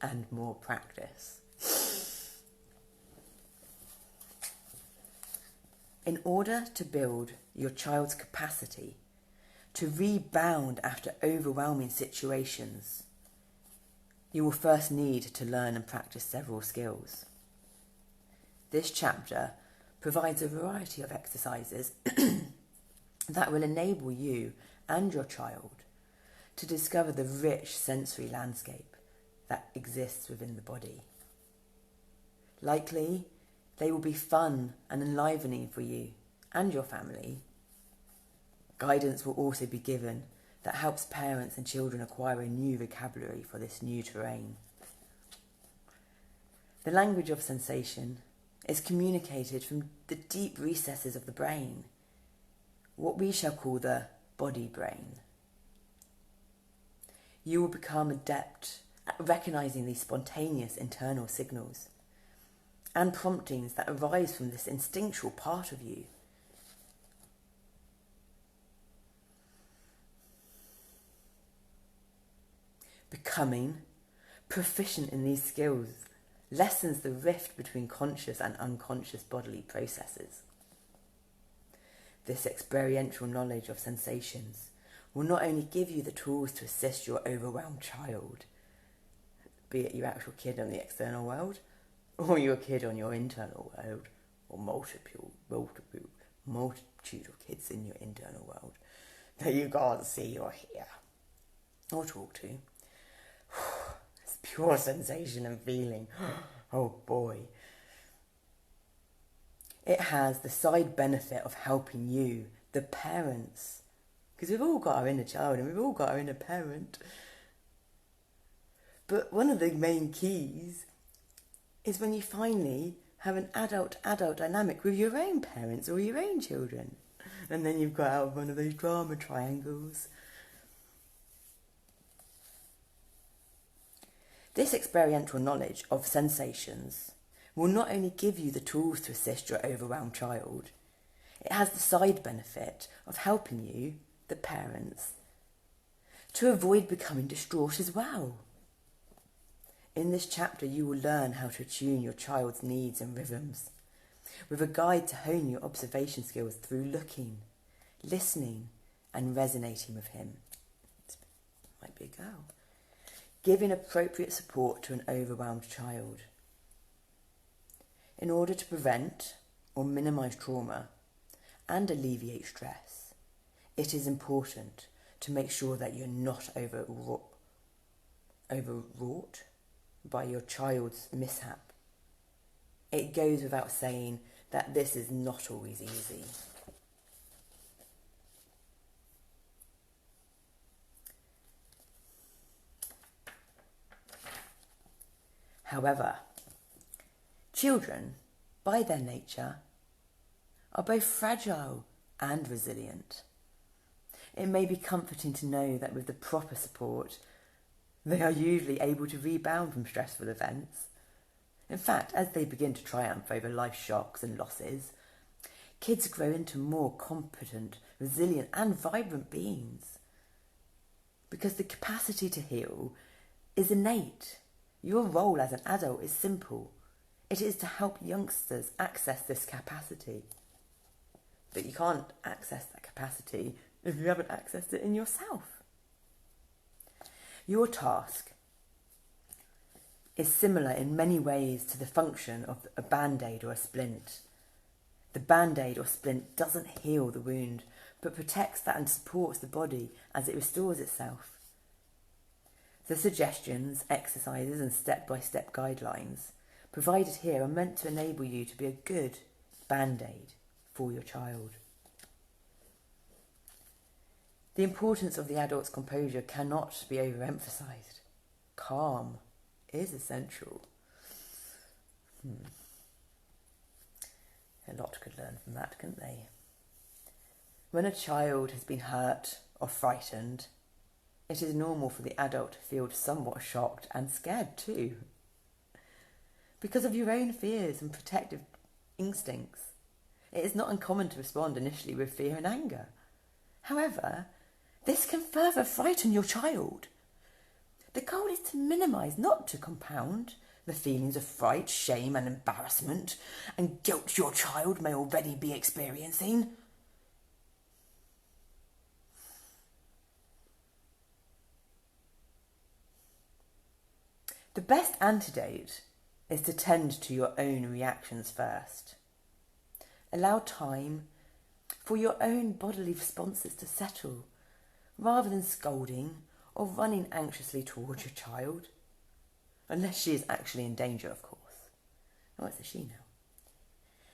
S1: and more practice. In order to build your child's capacity to rebound after overwhelming situations, you will first need to learn and practice several skills. This chapter provides a variety of exercises that will enable you and your child to discover the rich sensory landscape that exists within the body. Likely, they will be fun and enlivening for you and your family, guidance will also be given that helps parents and children acquire a new vocabulary for this new terrain. The language of sensation is communicated from the deep recesses of the brain, what we shall call the body brain. You will become adept at recognising these spontaneous internal signals and promptings that arise from this instinctual part of you. Becoming proficient in these skills lessens the rift between conscious and unconscious bodily processes. This experiential knowledge of sensations will not only give you the tools to assist your overwhelmed child, be it your actual kid in the external world, or your kid on your internal world, or multitude of kids in your internal world that you can't see or hear or talk to. It's pure sensation and feeling. Oh boy. It has the side benefit of helping you, the parents, because we've all got our inner child and we've all got our inner parent. But one of the main keys is when you finally have an adult-adult dynamic with your own parents or your own children. And then you've got out of one of those drama triangles. This experiential knowledge of sensations will not only give you the tools to assist your overwhelmed child, it has the side benefit of helping you, the parents, to avoid becoming distraught as well. In this chapter, you will learn how to attune your child's needs and rhythms, with a guide to hone your observation skills through looking, listening, and resonating with him. Might be a girl. Giving appropriate support to an overwhelmed child. In order to prevent or minimise trauma and alleviate stress, it is important to make sure that you're not overwrought by your child's mishap. It goes without saying that this is not always easy. However, children, by their nature, are both fragile and resilient. It may be comforting to know that with the proper support, they are usually able to rebound from stressful events. In fact, as they begin to triumph over life shocks and losses, kids grow into more competent, resilient and vibrant beings. Because the capacity to heal is innate. Your role as an adult is simple. It is to help youngsters access this capacity. But you can't access that capacity if you haven't accessed it in yourself. Your task is similar in many ways to the function of a band-aid or a splint. The band-aid or splint doesn't heal the wound, but protects that and supports the body as it restores itself. The suggestions, exercises and step-by-step guidelines provided here are meant to enable you to be a good band-aid for your child. The importance of the adult's composure cannot be overemphasised. Calm is essential. A lot could learn from that, couldn't they? When a child has been hurt or frightened, it is normal for the adult to feel somewhat shocked and scared too. Because of your own fears and protective instincts, it is not uncommon to respond initially with fear and anger. However, this can further frighten your child. The goal is to minimise, not to compound, the feelings of fright, shame and embarrassment and guilt your child may already be experiencing. The best antidote is to tend to your own reactions first. Allow time for your own bodily responses to settle, rather than scolding or running anxiously towards your child. Unless she is actually in danger, of course. Oh, it's a she now.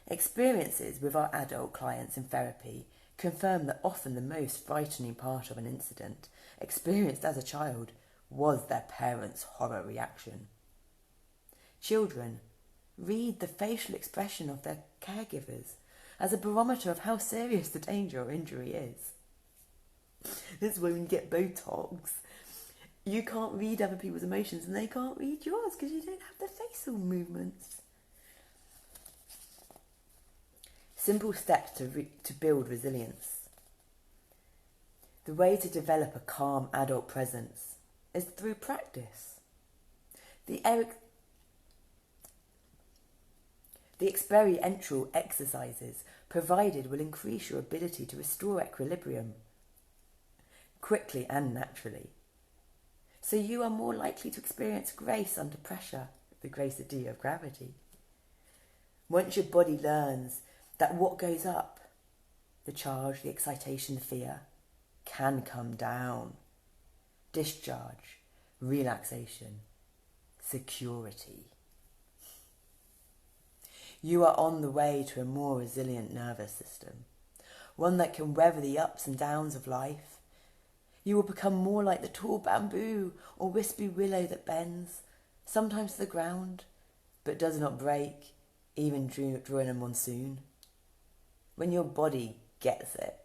S1: Experiences with our adult clients in therapy confirm that often the most frightening part of an incident experienced as a child was their parents' horror reaction. Children read the facial expression of their caregivers as a barometer of how serious the danger or injury is. This is when you get Botox. You can't read other people's emotions and they can't read yours because you don't have the facial movements. Simple steps to build resilience. The way to develop a calm adult presence is through practice. The experiential exercises provided will increase your ability to restore equilibrium quickly and naturally. So you are more likely to experience grace under pressure, the grace of D of gravity. Once your body learns that what goes up, the charge, the excitation, the fear, can come down. Discharge, relaxation, security. You are on the way to a more resilient nervous system, one that can weather the ups and downs of life. You will become more like the tall bamboo or wispy willow that bends, sometimes to the ground, but does not break, even during a monsoon. When your body gets it,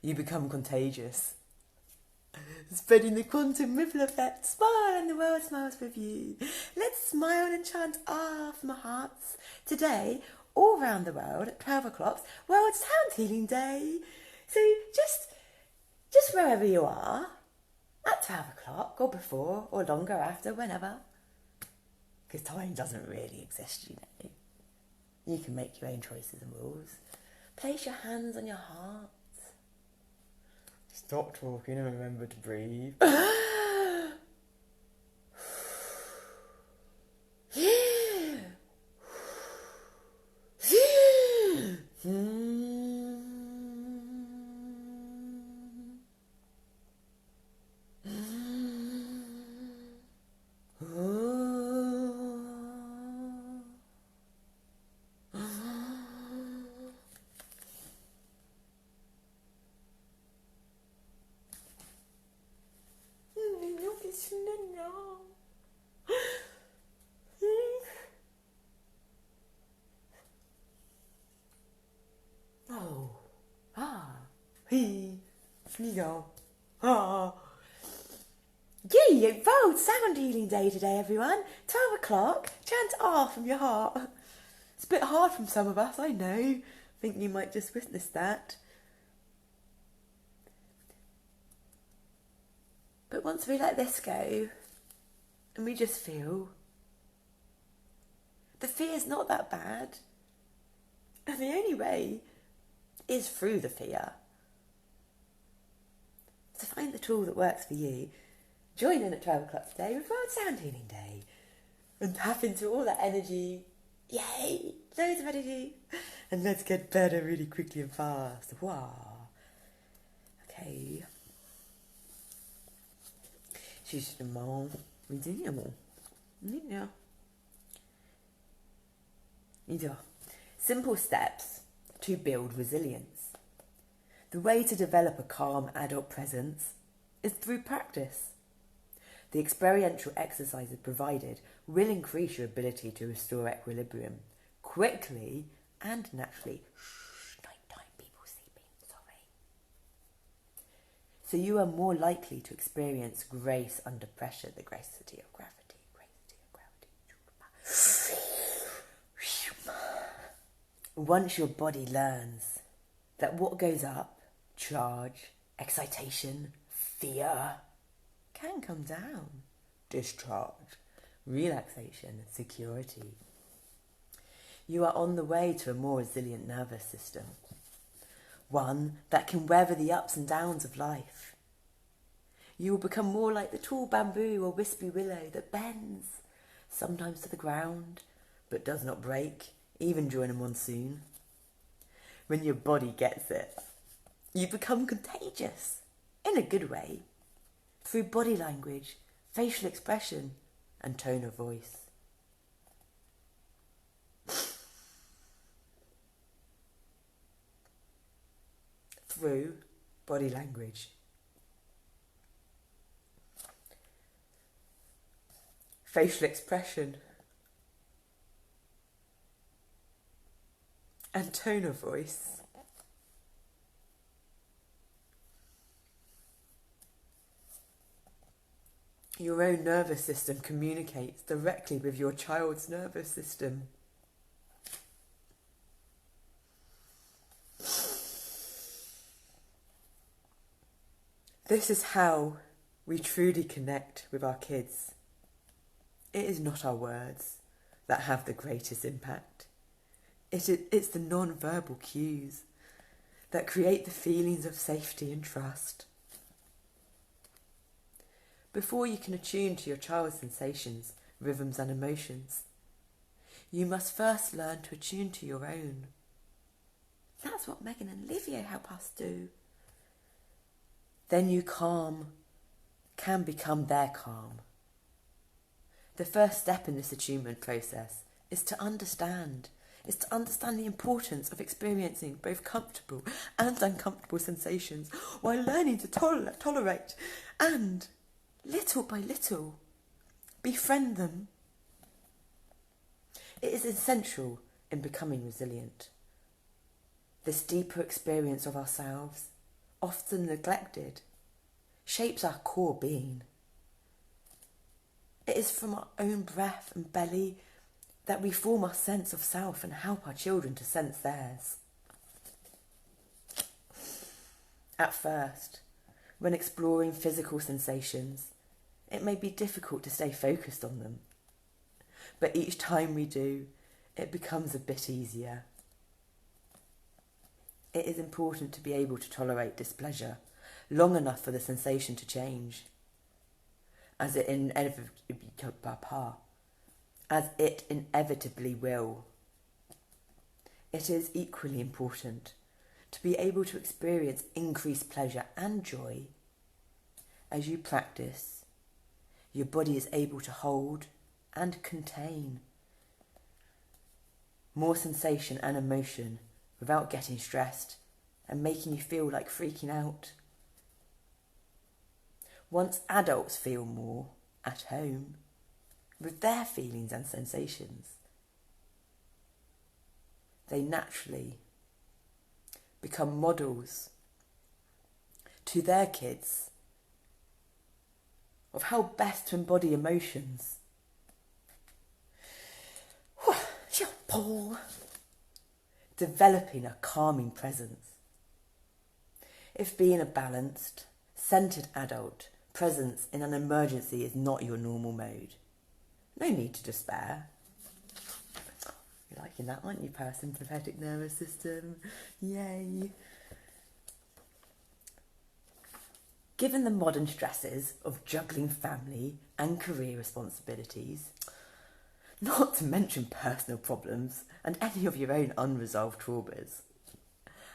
S1: you become contagious. Spreading the quantum ripple effect, smile and the world smiles with you. Let's smile and chant ah from our hearts. Today, all around the world at 12 o'clock, World Sound Healing Day. So just wherever you are, at 12 o'clock or before or longer after, whenever. Because time doesn't really exist, you know. You can make your own choices and rules. Place your hands on your heart. Stop talking and remember to breathe. Yay, World Sound Healing Day today, everyone. 12 o'clock, chant ah from your heart. It's a bit hard from some of us, I know. I think you might just witness that. But once we let this go, and we just feel, the fear's not that bad. And the only way is through the fear. So find the tool that works for you. Join in at 12 o'clock today with World Sound Healing Day. And tap into all that energy. Yay! Loads of energy. And let's get better really quickly and fast. Wow. Okay. Justement, Resilliance. Simple steps to build resilience. The way to develop a calm adult presence is through practice. The experiential exercises provided will increase your ability to restore equilibrium quickly and naturally. Nighttime, people sleeping, sorry. So you are more likely to experience grace under pressure, the gravity of gravity. Once your body learns that what goes up, charge, excitation, fear, can come down, discharge, relaxation, security. You are on the way to a more resilient nervous system, one that can weather the ups and downs of life. You will become more like the tall bamboo or wispy willow that bends, sometimes to the ground, but does not break, even during a monsoon. When your body gets it, you become contagious, in a good way, through body language, facial expression, and tone of voice. through body language. Facial expression and tone of voice. Your own nervous system communicates directly with your child's nervous system. This is how we truly connect with our kids. It is not our words that have the greatest impact. It's the non-verbal cues that create the feelings of safety and trust. Before you can attune to your child's sensations, rhythms and emotions, you must first learn to attune to your own. That's what Megan and Livio help us do. Then you can become their calm. The first step in this attunement process is to understand the importance of experiencing both comfortable and uncomfortable sensations while learning to tolerate and, little by little, befriend them. It is essential in becoming resilient. This deeper experience of ourselves, often neglected, shapes our core being. It is from our own breath and belly that we form our sense of self and help our children to sense theirs. At first, when exploring physical sensations, it may be difficult to stay focused on them. But each time we do, it becomes a bit easier. It is important to be able to tolerate displeasure long enough for the sensation to change, as it inevitably will. It is equally important to be able to experience increased pleasure and joy. As you practice, your body is able to hold and contain more sensation and emotion without getting stressed and making you feel like freaking out. Once adults feel more at home with their feelings and sensations, they naturally become models to their kids of how best to embody emotions. Paul. Developing a calming presence. If being a balanced, centred adult presence in an emergency is not your normal mode, no need to despair. You're liking that, aren't you, parasympathetic nervous system? Yay! Given the modern stresses of juggling family and career responsibilities, not to mention personal problems and any of your own unresolved traumas,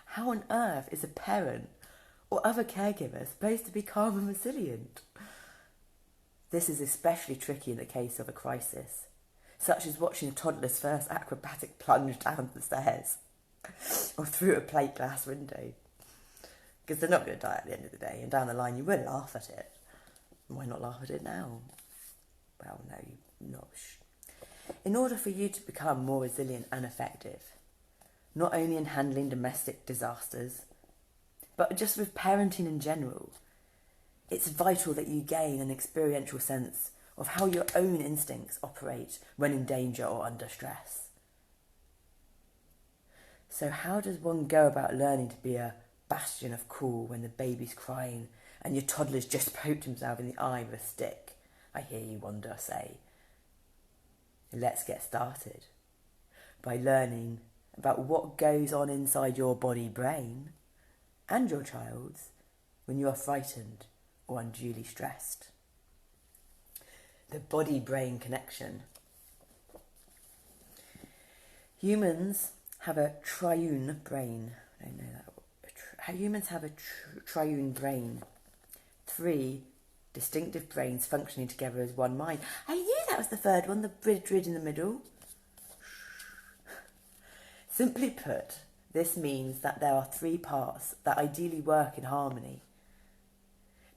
S1: how on earth is a parent or other caregiver supposed to be calm and resilient? This is especially tricky in the case of a crisis, such as watching a toddler's first acrobatic plunge down the stairs or through a plate glass window. Because they're not going to die at the end of the day, and down the line you will laugh at it. Why not laugh at it now? Well, no, you're not. In order for you to become more resilient and effective, not only in handling domestic disasters, but just with parenting in general, it's vital that you gain an experiential sense of how your own instincts operate when in danger or under stress. So how does one go about learning to be a bastion of cool when the baby's crying and your toddler's just poked himself in the eye with a stick? I hear you wonder, say. Let's get started by learning about what goes on inside your body brain and your child's when you are frightened or unduly stressed. The body-brain connection. Humans have a triune brain. I don't know that. Humans have a triune brain. 3 distinctive brains functioning together as one mind. I knew that was the third one, the bridge in the middle. Simply put, This means that there are three parts that ideally work in harmony.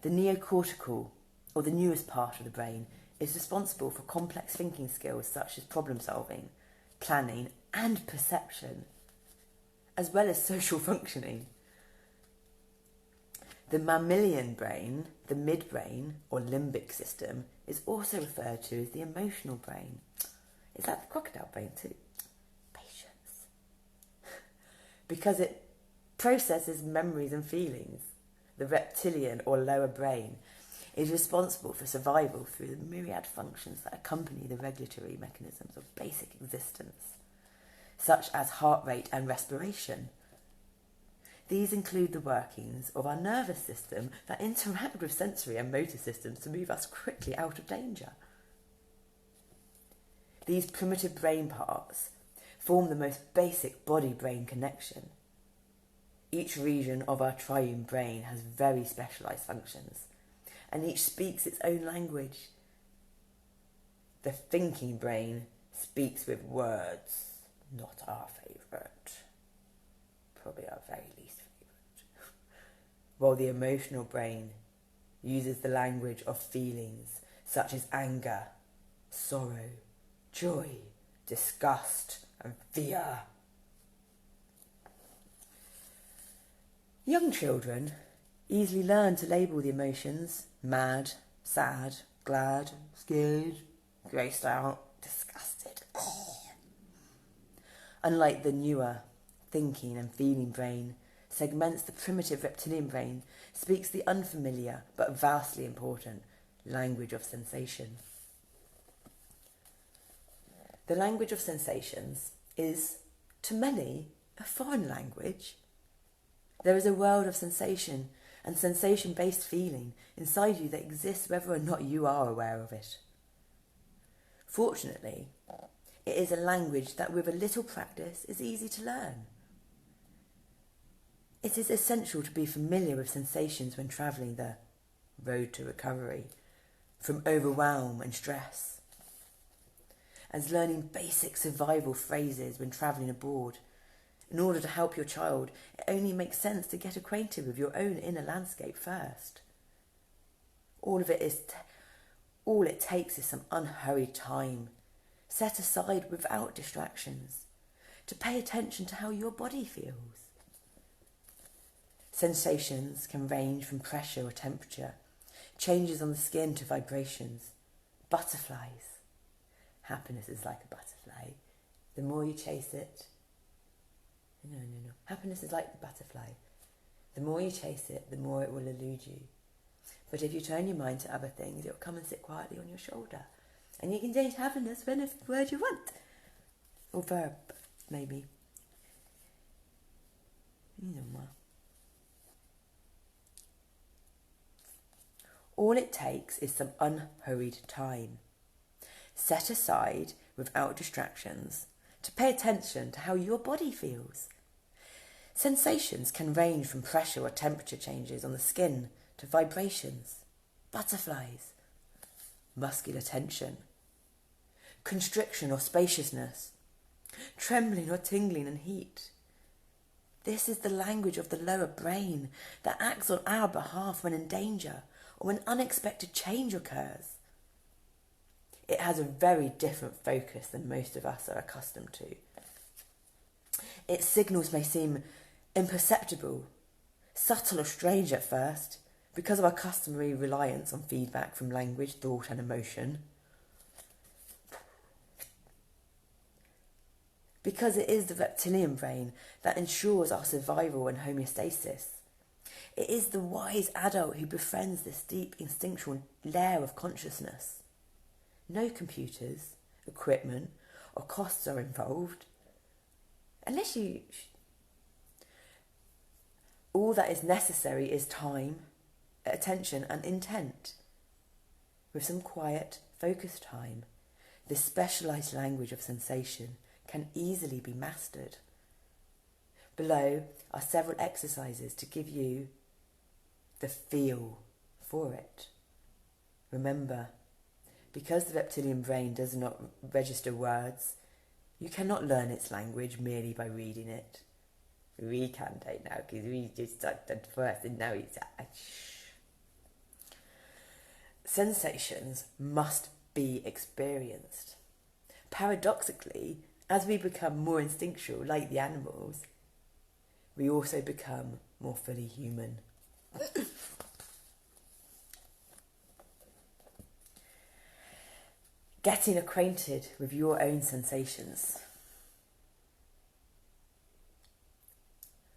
S1: The neocortical, or the newest part of the brain, is responsible for complex thinking skills such as problem solving, planning and perception, as well as social functioning. The mammalian brain, the midbrain or limbic system, is also referred to as the emotional brain. Is that the crocodile brain too? Patience. Because it processes memories and feelings. The reptilian or lower brain is responsible for survival through the myriad functions that accompany the regulatory mechanisms of basic existence, such as heart rate and respiration. These include the workings of our nervous system that interact with sensory and motor systems to move us quickly out of danger. These primitive brain parts form the most basic body-brain connection. Each region of our triune brain has very specialised functions, and each speaks its own language. The thinking brain speaks with words, not our favourite. Probably our very least favourite. While the emotional brain uses the language of feelings such as anger, sorrow, joy, disgust and fear. Young children easily learn to label the emotions mad, sad, glad, scared, graced out, disgusted. Unlike the newer thinking and feeling brain, segments the primitive reptilian brain speaks the unfamiliar but vastly important language of sensation. The language of sensations is, to many, a foreign language. There is a world of sensation and sensation-based feeling inside you that exists whether or not you are aware of it. Fortunately, it is a language that with a little practice is easy to learn. It is essential to be familiar with sensations when travelling the road to recovery from overwhelm and stress, as learning basic survival phrases when travelling abroad. In order to help your child, it only makes sense to get acquainted with your own inner landscape first. All it takes is some unhurried time, set aside without distractions, to pay attention to how your body feels. Sensations can range from pressure or temperature, changes on the skin to vibrations, butterflies. Happiness is like a butterfly. The more you chase it, No. Happiness is like the butterfly. The more you chase it, the more it will elude you. But if you turn your mind to other things, it will come and sit quietly on your shoulder. And you can change happiness for any word you want. Or verb, maybe. All it takes is some unhurried time, set aside without distractions, to pay attention to how your body feels. Sensations can range from pressure or temperature changes on the skin to vibrations, butterflies, muscular tension, constriction or spaciousness, trembling or tingling and heat. This is the language of the lower brain that acts on our behalf when in danger or when unexpected change occurs. It has a very different focus than most of us are accustomed to. Its signals may seem imperceptible, subtle or strange at first, because of our customary reliance on feedback from language, thought and emotion. Because it is the reptilian brain that ensures our survival and homeostasis. It is the wise adult who befriends this deep instinctual layer of consciousness. No computers, equipment or costs are involved. All that is necessary is time, attention and intent. With some quiet, focused time, this specialised language of sensation can easily be mastered. Below are several exercises to give you the feel for it. Remember, because the reptilian brain does not register words, you cannot learn its language merely by reading it. We can't take now because we just started first and now it's... Sensations must be experienced. Paradoxically, as we become more instinctual like the animals, we also become more fully human. Getting acquainted with your own sensations.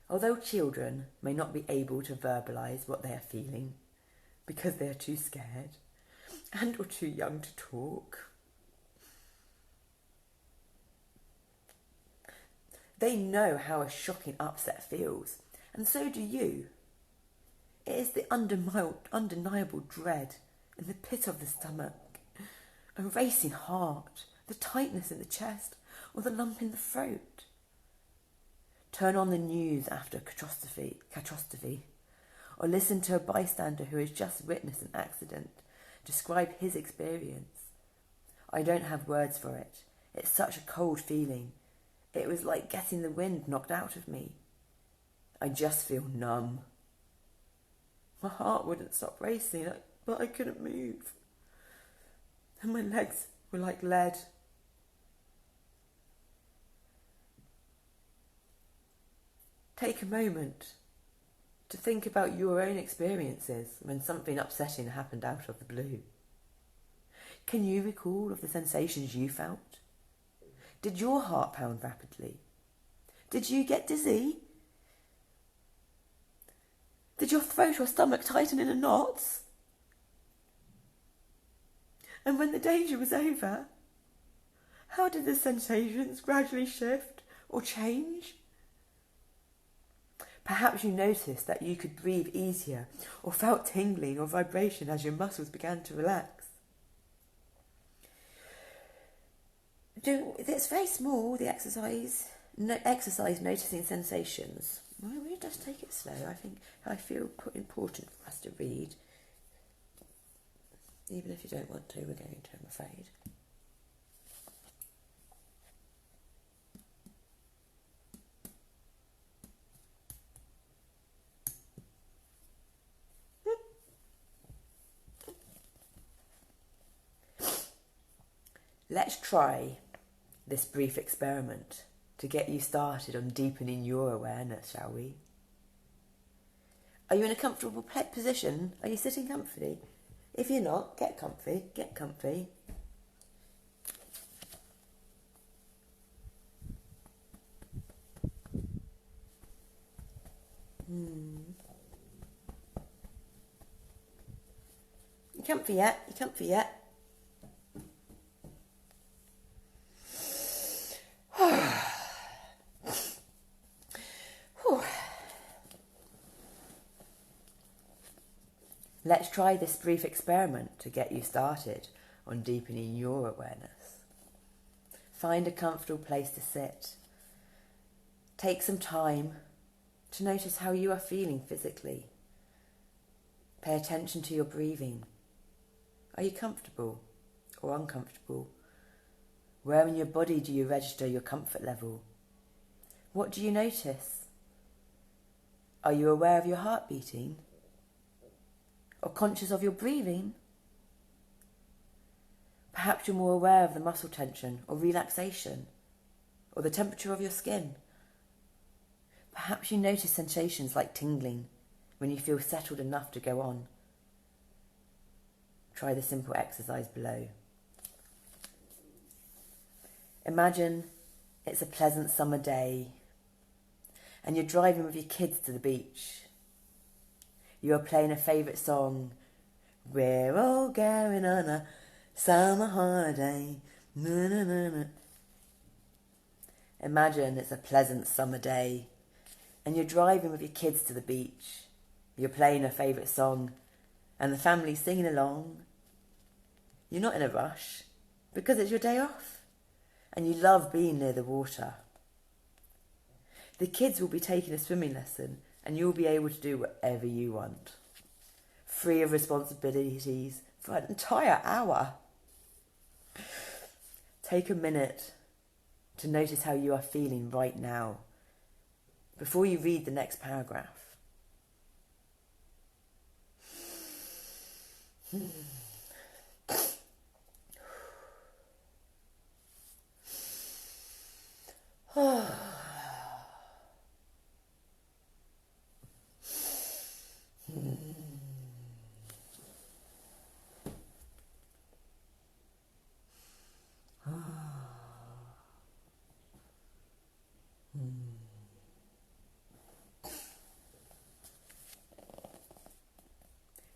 S1: Although children may not be able to verbalise what they are feeling because they are too scared and or too young to talk, they know how a shocking upset feels, and so do you. It is the undeniable dread in the pit of the stomach, a racing heart, the tightness in the chest, or the lump in the throat. Turn on the news after a catastrophe, or listen to a bystander who has just witnessed an accident describe his experience. I don't have words for it. It's such a cold feeling. It was like getting the wind knocked out of me. I just feel numb. My heart wouldn't stop racing, but I couldn't move. And my legs were like lead. Take a moment to think about your own experiences when something upsetting happened out of the blue. Can you recall of the sensations you felt? Did your heart pound rapidly? Did you get dizzy? Did your throat or stomach tighten into knots? And when the danger was over, how did the sensations gradually shift or change? Perhaps you noticed that you could breathe easier or felt tingling or vibration as your muscles began to relax. It's very small, the exercise. Exercise noticing sensations. Well, we just take it slow. I feel important for us to read. Even if you don't want to, we're going to, I'm afraid. Let's try this brief experiment to get you started on deepening your awareness, shall we? Are you in a comfortable position? Are you sitting comfortably? If you're not, get comfy, get comfy. You comfy yet? You comfy yet? Let's try this brief experiment to get you started on deepening your awareness. Find a comfortable place to sit. Take some time to notice how you are feeling physically. Pay attention to your breathing. Are you comfortable or uncomfortable? Where in your body do you register your comfort level? What do you notice? Are you aware of your heart beating? Or conscious of your breathing? Perhaps you're more aware of the muscle tension or relaxation, or the temperature of your skin. Perhaps you notice sensations like tingling when you feel settled enough to go on. Try the simple exercise below. Imagine it's a pleasant summer day and you're driving with your kids to the beach. You are playing a favourite song. We're all going on a summer holiday. Na, na, na, na. Imagine it's a pleasant summer day and you're driving with your kids to the beach. You're playing a favourite song and the family's singing along. You're not in a rush because it's your day off and you love being near the water. The kids will be taking a swimming lesson and you'll be able to do whatever you want, free of responsibilities for an entire hour. Take a minute to notice how you are feeling right now. before you read the next paragraph.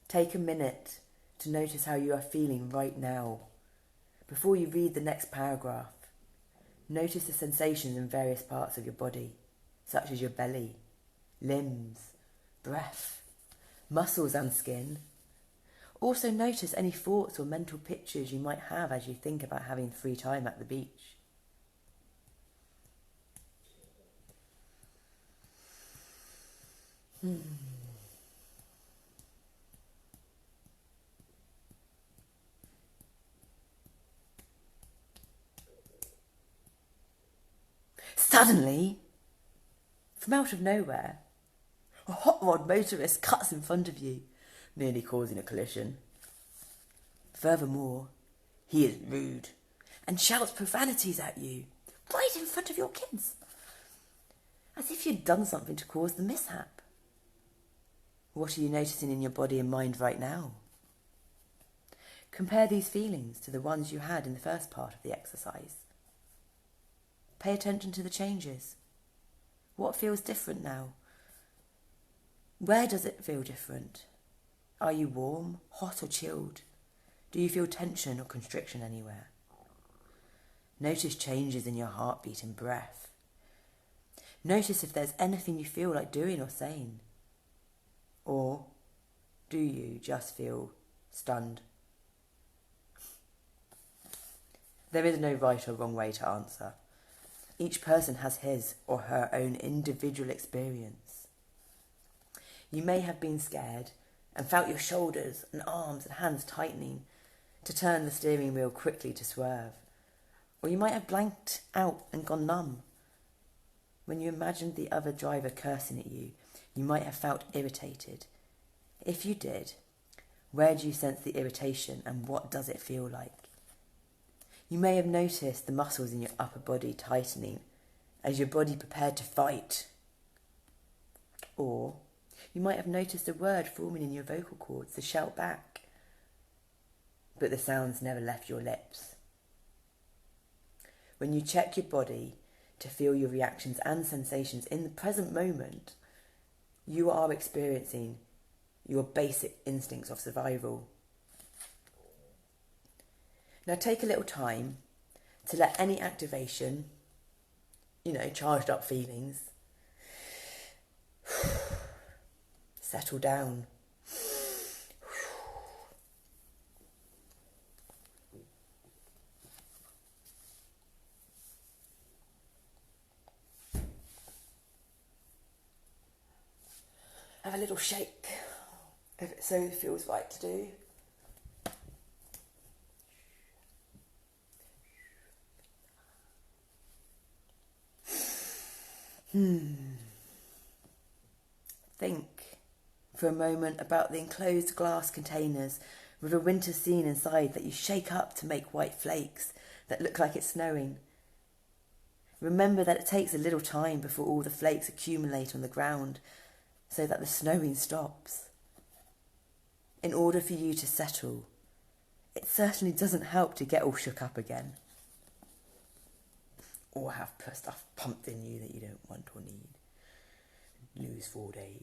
S1: Take a minute to notice how you are feeling right now. Before you read the next paragraph, notice the sensations in various parts of your body, such as your belly, limbs, breath, muscles and skin. Also notice any thoughts or mental pictures you might have as you think about having free time at the beach. Suddenly, from out of nowhere, a hot rod motorist cuts in front of you, nearly causing a collision. Furthermore, he is rude and shouts profanities at you, right in front of your kids, as if you'd done something to cause the mishap. What are you noticing in your body and mind right now? Compare these feelings to the ones you had in the first part of the exercise. Pay attention to the changes. What feels different now? Where does it feel different? Are you warm, hot or chilled? Do you feel tension or constriction anywhere? Notice changes in your heartbeat and breath. Notice if there's anything you feel like doing or saying. Or do you just feel stunned? There is no right or wrong way to answer. Each person has his or her own individual experience. You may have been scared and felt your shoulders and arms and hands tightening to turn the steering wheel quickly to swerve. Or you might have blanked out and gone numb. When you imagined the other driver cursing at you, you might have felt irritated. If you did, where do you sense the irritation and what does it feel like? You may have noticed the muscles in your upper body tightening as your body prepared to fight. Or you might have noticed a word forming in your vocal cords to shout back, but the sounds never left your lips. When you check your body to feel your reactions and sensations in the present moment, you are experiencing your basic instincts of survival. Now take a little time to let any activation, charged up feelings, settle down. Have a little shake, if it so feels right to do. Think for a moment about the enclosed glass containers with a winter scene inside that you shake up to make white flakes that look like it's snowing. Remember that it takes a little time before all the flakes accumulate on the ground so that the snowing stops. In order for you to settle, it certainly doesn't help to get all shook up again. Or have stuff pumped in you that you don't want or need. Lose 4 days.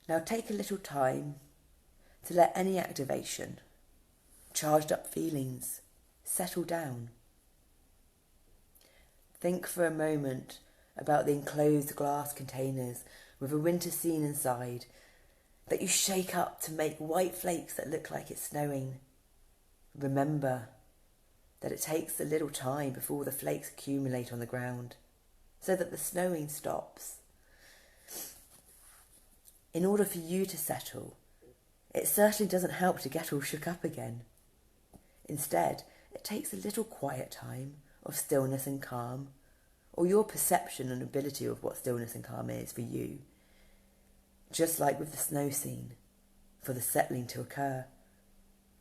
S1: Now take a little time to let any activation, charged up feelings, settle down. Think for a moment about the enclosed glass containers with a winter scene inside that you shake up to make white flakes that look like it's snowing. Remember that it takes a little time before the flakes accumulate on the ground so that the snowing stops. In order for you to settle, it certainly doesn't help to get all shook up again. Instead, it takes a little quiet time of stillness and calm, or your perception and ability of what stillness and calm is for you. Just like with the snow scene, for the settling to occur,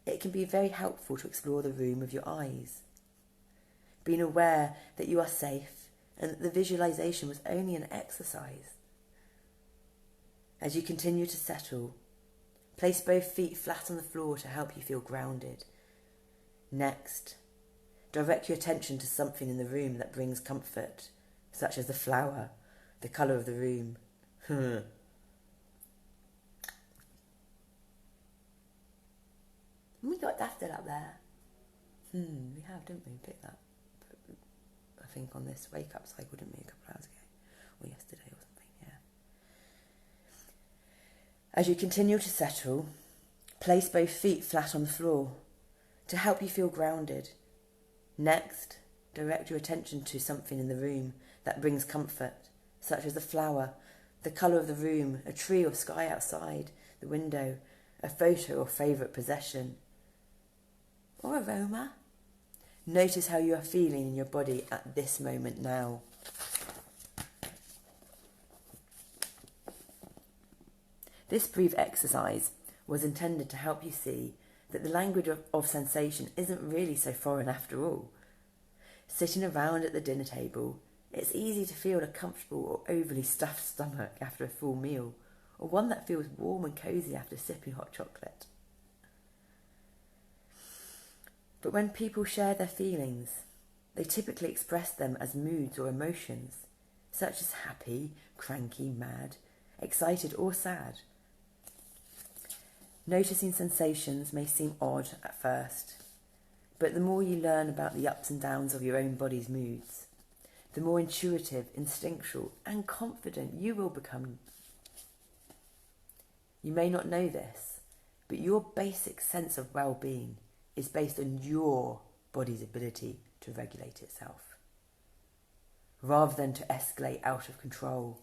S1: it can be very helpful to explore the room with your eyes, being aware that you are safe and that the visualization was only an exercise. As you continue to settle, place both feet flat on the floor to help you feel grounded. Next, direct your attention to something in the room that brings comfort, such as the flower, the colour of the room. We got dafted up there. We have, didn't we? Pick that, I think, on this wake-up cycle, didn't we, a couple of hours ago? Or yesterday or something, yeah. As you continue to settle, place both feet flat on the floor to help you feel grounded. Next, direct your attention to something in the room that brings comfort, such as the flower, the colour of the room, a tree or sky outside the window, a photo or favourite possession, or aroma. Notice how you are feeling in your body at this moment now. This brief exercise was intended to help you see that the language of sensation isn't really so foreign after all. Sitting around at the dinner table, it's easy to feel a comfortable or overly stuffed stomach after a full meal, or one that feels warm and cosy after sipping hot chocolate. But when people share their feelings, they typically express them as moods or emotions, such as happy, cranky, mad, excited or sad. Noticing sensations may seem odd at first, but the more you learn about the ups and downs of your own body's moods, the more intuitive, instinctual and confident you will become. You may not know this, but your basic sense of well-being is based on your body's ability to regulate itself, rather than to escalate out of control.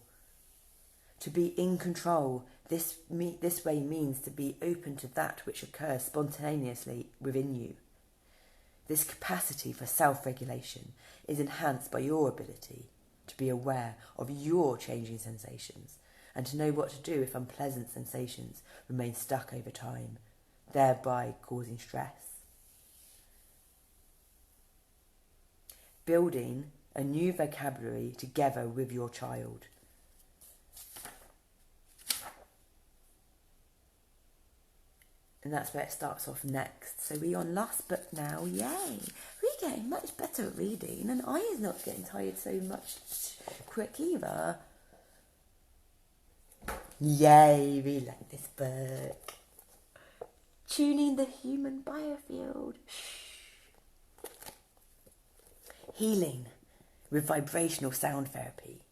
S1: To be in control, this way means to be open to that which occurs spontaneously within you. This capacity for self-regulation is enhanced by your ability to be aware of your changing sensations and to know what to do if unpleasant sensations remain stuck over time, thereby causing stress. Building a new vocabulary together with your child. And that's where it starts off next. So we're on last book now, yay! We're getting much better at reading, and I is not getting tired so much quick either. Yay, we like this book. Tuning the Human Biofield. Healing with Vibrational Sound Therapy.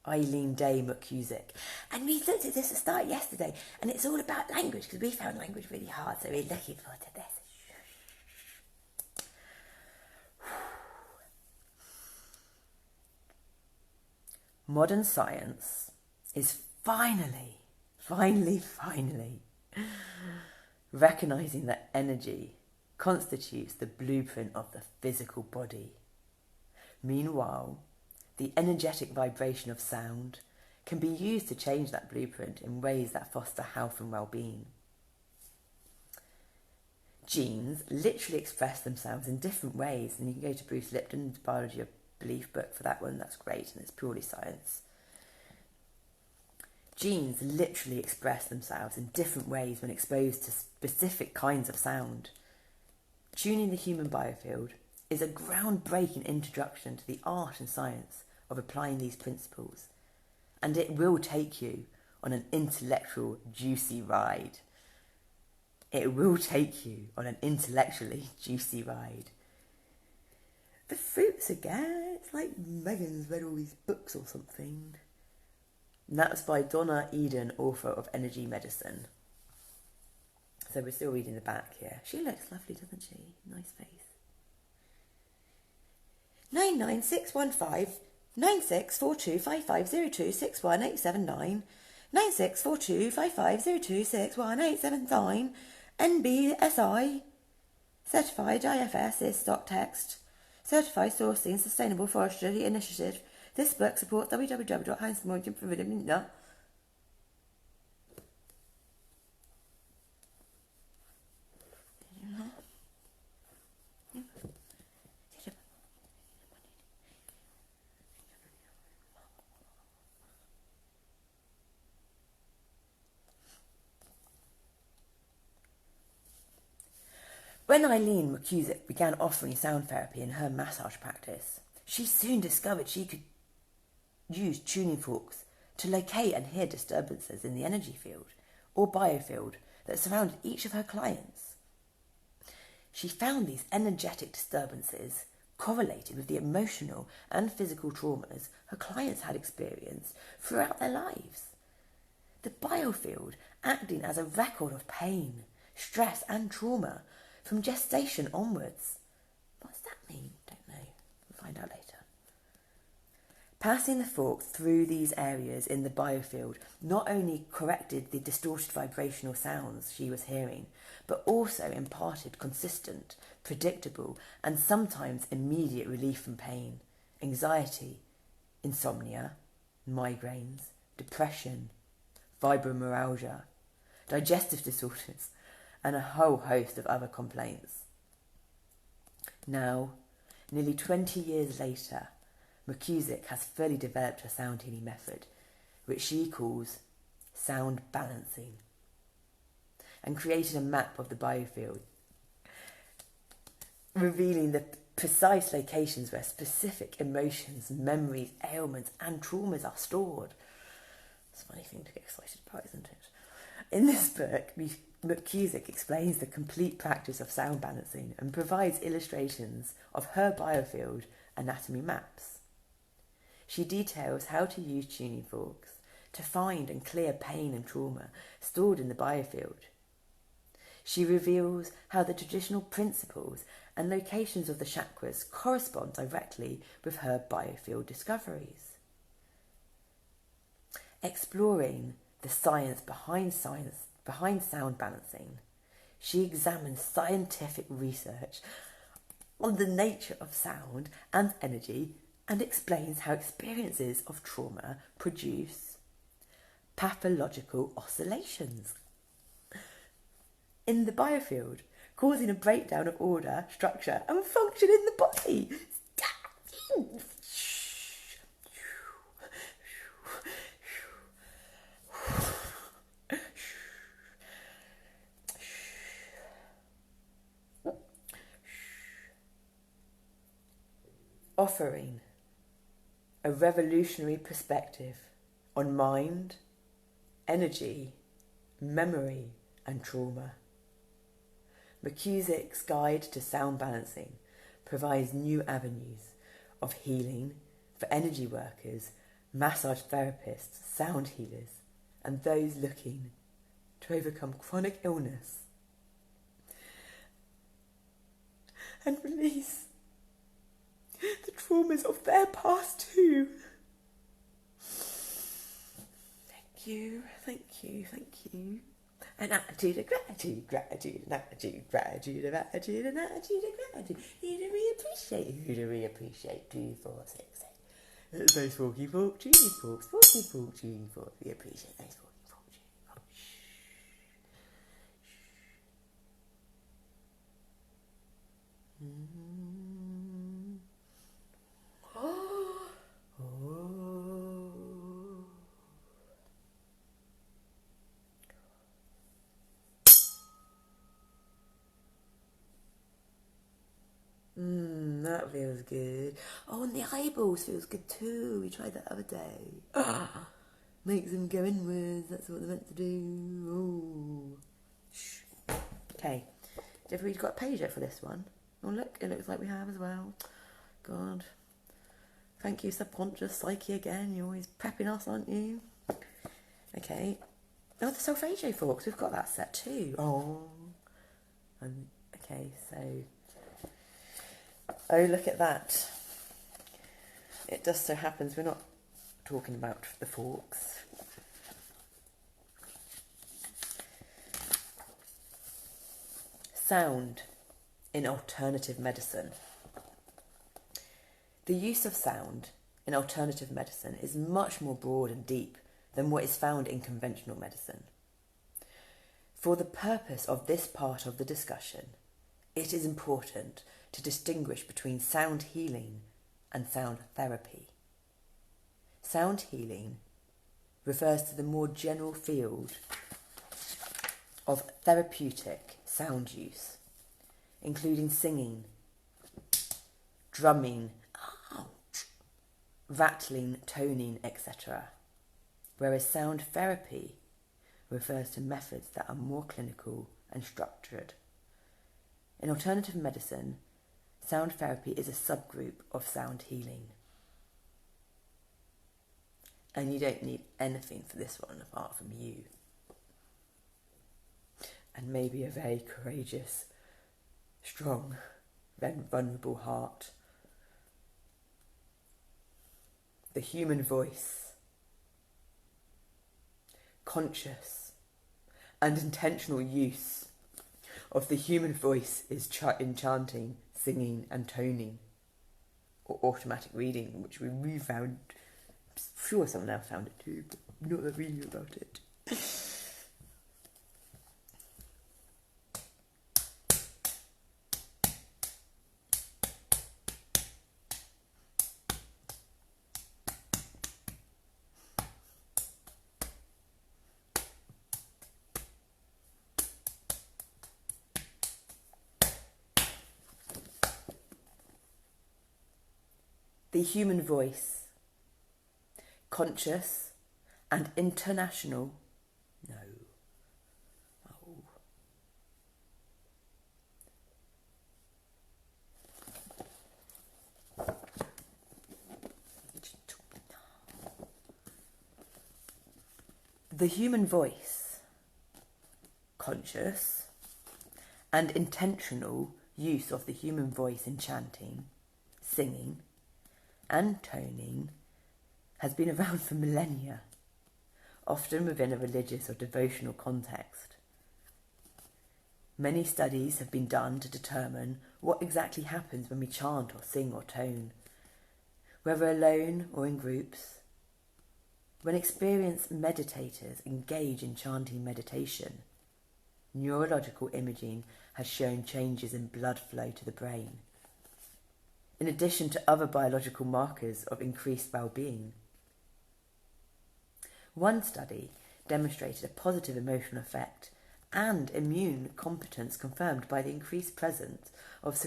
S1: Eileen McKusick. And we looked at this at the start yesterday, and it's all about language, because we found language really hard, so we're looking forward to this. Modern science is finally recognizing that energy constitutes the blueprint of the physical body. Meanwhile, the energetic vibration of sound can be used to change that blueprint in ways that foster health and well-being. Genes literally express themselves in different ways, and you can go to Bruce Lipton's Biology of Belief book for that one. That's great, and it's purely science. Genes literally express themselves in different ways when exposed to specific kinds of sound. Tuning the Human Biofield is a groundbreaking introduction to the art and science of applying these principles, and it will take you on an intellectual, juicy ride. It will take you on an intellectually juicy ride. The fruits again, it's It's like Megan's read all these books or something. And that was by Donna Eden, author of Energy Medicine. So we're still reading the back here. She looks lovely, doesn't she? Nice face. 99615 964255026187 964255026187 NBSI Certified IFS is stock text. Certified Sourcing Sustainable Forestry Initiative. This book supports www.heinzmorgan. When Eileen McKusick began offering sound therapy in her massage practice, she soon discovered she could use tuning forks to locate and hear disturbances in the energy field or biofield that surrounded each of her clients. She found these energetic disturbances correlated with the emotional and physical traumas her clients had experienced throughout their lives. The biofield acting as a record of pain, stress and trauma from gestation onwards. What does that mean? Don't know. We'll find out later. Passing the fork through these areas in the biofield not only corrected the distorted vibrational sounds she was hearing, but also imparted consistent, predictable, and sometimes immediate relief from pain, anxiety, insomnia, migraines, depression, fibromyalgia, digestive disorders, and a whole host of other complaints. Now, nearly 20 years later, McKusick has fully developed a sound healing method, which she calls sound balancing, and created a map of the biofield, revealing the precise locations where specific emotions, memories, ailments, and traumas are stored. It's a funny thing to get excited about, isn't it? In this book, McKusick explains the complete practice of sound balancing and provides illustrations of her biofield anatomy maps. She details how to use tuning forks to find and clear pain and trauma stored in the biofield. She reveals how the traditional principles and locations of the chakras correspond directly with her biofield discoveries. Exploring the science behind sound balancing, she examines scientific research on the nature of sound and energy and explains how experiences of trauma produce pathological oscillations in the biofield, causing a breakdown of order, structure and function in the body. Offering a revolutionary perspective on mind, energy, memory and trauma. McKusick's Guide to Sound Balancing provides new avenues of healing for energy workers, massage therapists, sound healers, and those looking to overcome chronic illness and release the traumas of their past too. Thank you, thank you, thank you. An attitude of gratitude, gratitude, an attitude, gratitude of attitude, an attitude of gratitude. You to reappreciate, you to reappreciate. 2, 4, 6, 8. It's those forky fork, tuning forks, forky fork, tuning forks. We appreciate those forky fork, tuning forks. That feels good. Oh, and the eyeballs feels good too. We tried that the other day. Makes them go inwards. That's what they're meant to do. Oh. Okay. Have we got a page yet for this one? Oh, look. It looks like we have as well. God. Thank you, subconscious psyche again. You're always prepping us, aren't you? Okay. Oh, the solfeggio forks. We've got that set too. Oh. Okay, so... Oh, look at that. It just so happens we're not talking about the forks. Sound in alternative medicine. The use of sound in alternative medicine is much more broad and deep than what is found in conventional medicine. For the purpose of this part of the discussion, it is important to distinguish between sound healing and sound therapy. Sound healing refers to the more general field of therapeutic sound use, including singing, drumming, rattling, toning, etc. Whereas sound therapy refers to methods that are more clinical and structured. In alternative medicine, sound therapy is a subgroup of sound healing. And you don't need anything for this one apart from you. And maybe a very courageous, strong, then vulnerable heart. The human voice. Conscious and intentional use of the human voice is in chanting, singing and toning, or automatic reading, which we found. I'm sure someone else found it too, but not that we knew about it. The human voice, conscious and international, no, oh. The human voice, conscious and intentional use of the human voice in chanting, singing, and toning has been around for millennia, often within a religious or devotional context. Many studies have been done to determine what exactly happens when we chant or sing or tone, whether alone or in groups. When experienced meditators engage in chanting meditation, neurological imaging has shown changes in blood flow to the brain, in addition to other biological markers of increased well-being. One study demonstrated a positive emotional effect and immune competence confirmed by the increased presence of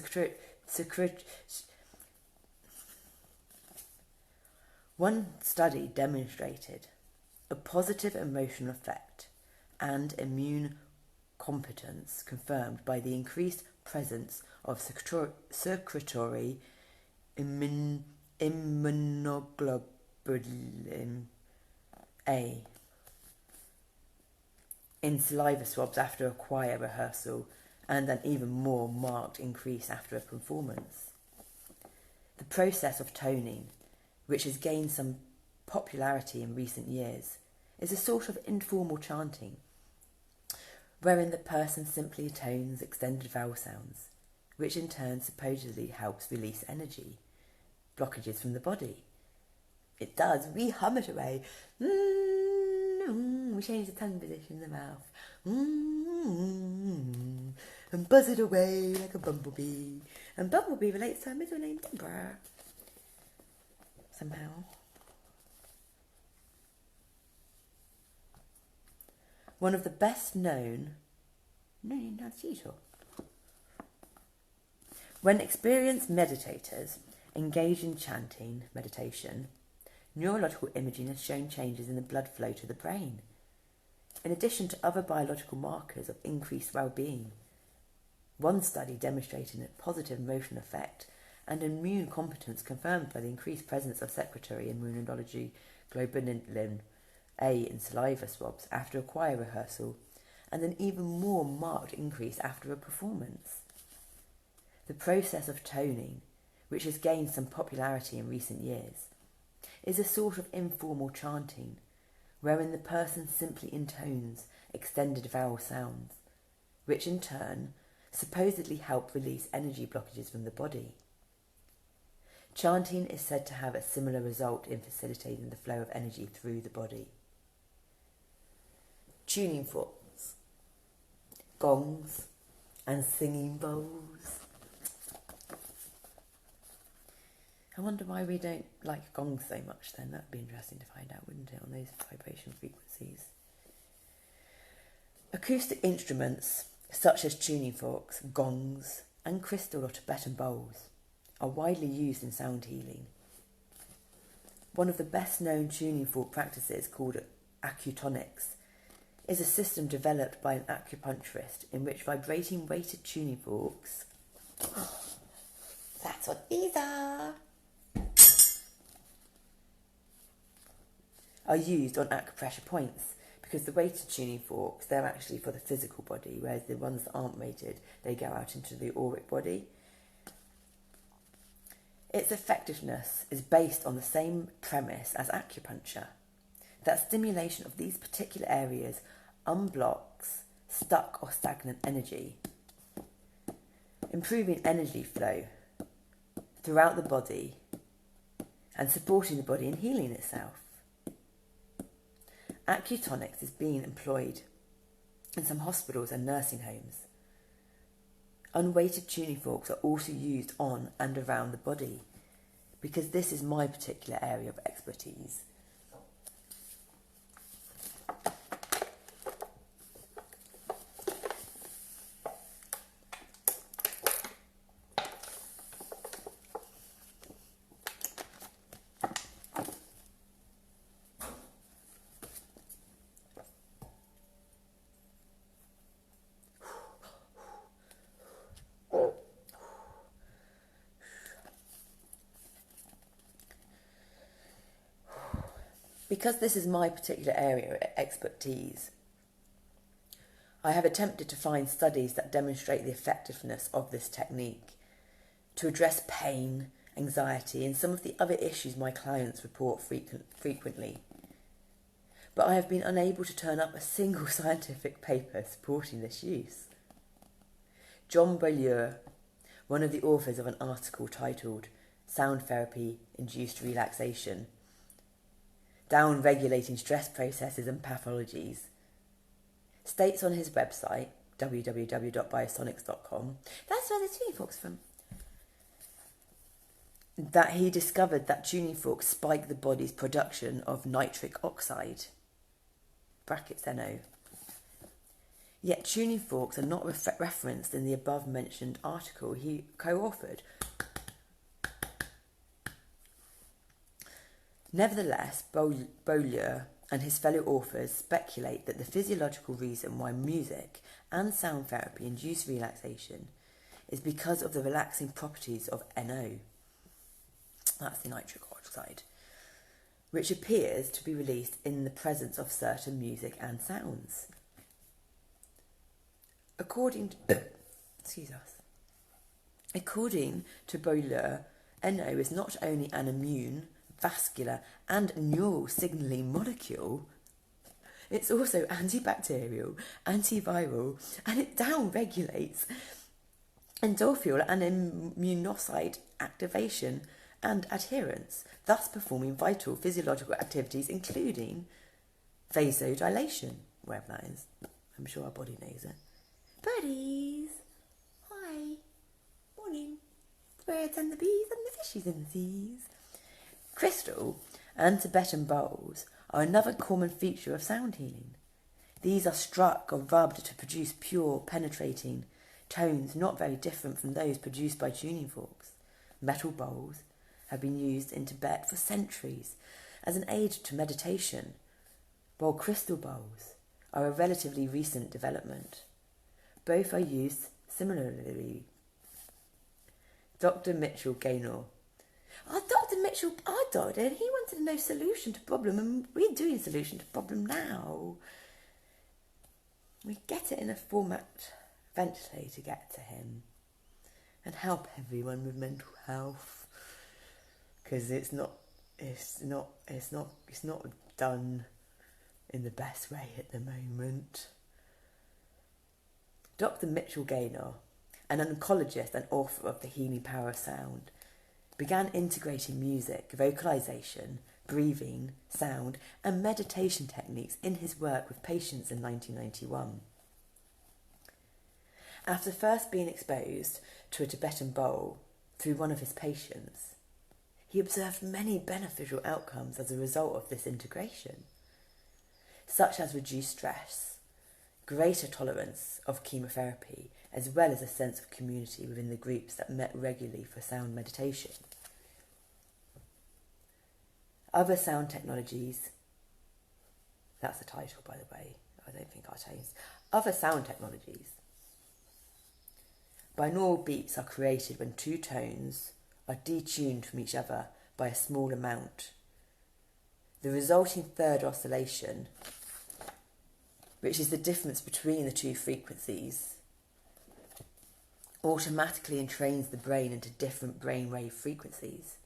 S1: One study demonstrated a positive emotional effect and immune competence confirmed by the increased presence of secretory immunoglobulin A in saliva swabs after a choir rehearsal, and an even more marked increase after a performance. The process of toning, which has gained some popularity in recent years, is a sort of informal chanting, wherein the person simply tones extended vowel sounds, which in turn supposedly helps release energy, blockages from the body. It does. We hum it away. We change the tongue position in the mouth. And buzz it away like a bumblebee. And bumblebee relates to our middle name, Deborah. Somehow. One of the best known... No, that's usual. When experienced meditators engage in chanting meditation, neurological imaging has shown changes in the blood flow to the brain, in addition to other biological markers of increased well-being. One study demonstrating a positive emotional effect and immune competence confirmed by the increased presence of secretory immunology globulin A in saliva swabs after a choir rehearsal, and an even more marked increase after a performance. The process of toning, which has gained some popularity in recent years, is a sort of informal chanting, wherein the person simply intones extended vowel sounds, which in turn supposedly help release energy blockages from the body. Chanting is said to have a similar result in facilitating the flow of energy through the body. Tuning forks, gongs, and singing bowls. I wonder why we don't like gongs so much then. That'd be interesting to find out, wouldn't it, on those vibration frequencies. Acoustic instruments such as tuning forks, gongs, and crystal or Tibetan bowls are widely used in sound healing. One of the best known tuning fork practices, called acutonics, is a system developed by an acupuncturist in which vibrating weighted tuning forks, that's what these are used on acupressure points, because the weighted tuning forks, they're actually for the physical body, whereas the ones that aren't weighted, they go out into the auric body. Its effectiveness is based on the same premise as acupuncture, that stimulation of these particular areas unblocks stuck or stagnant energy, improving energy flow throughout the body and supporting the body in healing itself. Acutonics is being employed in some hospitals and nursing homes. Unweighted tuning forks are also used on and around the body, because this is my particular area of expertise. Because this is my particular area of expertise, I have attempted to find studies that demonstrate the effectiveness of this technique to address pain, anxiety, and some of the other issues my clients report frequently. But I have been unable to turn up a single scientific paper supporting this use. John Beaulieu, one of the authors of an article titled "Sound Therapy Induced Relaxation, Down-Regulating Stress Processes and Pathologies," states on his website, www.biosonics.com, that's where the tuning fork's from, that he discovered that tuning forks spike the body's production of nitric oxide, brackets NO. Yet tuning forks are not referenced in the above-mentioned article he co-authored. Nevertheless, Beaulieu and his fellow authors speculate that the physiological reason why music and sound therapy induce relaxation is because of the relaxing properties of NO, that's the nitric oxide, which appears to be released in the presence of certain music and sounds. According to Beaulieu, NO is not only an immune, vascular and neural signalling molecule, it's also antibacterial, antiviral, and it down-regulates endorphin and immunocyte activation and adherence, thus performing vital physiological activities including vasodilation, wherever that is. I'm sure our body knows it. Birdies! Hi! Morning! The birds and the bees and the fishies in the seas. Crystal and Tibetan bowls are another common feature of sound healing. These are struck or rubbed to produce pure, penetrating tones not very different from those produced by tuning forks. Metal bowls have been used in Tibet for centuries as an aid to meditation, while crystal bowls are a relatively recent development. Both are used similarly Dr. Mitchell Gaynor. Dr. Mitchell, our doctor, he wanted to know solution to problem, and we're doing solution to problem now. We get it in a format eventually to get to him and help everyone with mental health, because it's not done in the best way at the moment. Dr. Mitchell Gaynor, an oncologist and author of The Healing Power of Sound, began integrating music, vocalization, breathing, sound, and meditation techniques in his work with patients in 1991. After first being exposed to a Tibetan bowl through one of his patients, he observed many beneficial outcomes as a result of this integration, such as reduced stress, greater tolerance of chemotherapy, as well as a sense of community within the groups that met regularly for sound meditation. Other sound technologies, that's the title, by the way, I don't think I'll change. Other sound technologies. Binaural beats are created when two tones are detuned from each other by a small amount. The resulting third oscillation, which is the difference between the two frequencies, automatically entrains the brain into different brainwave frequencies.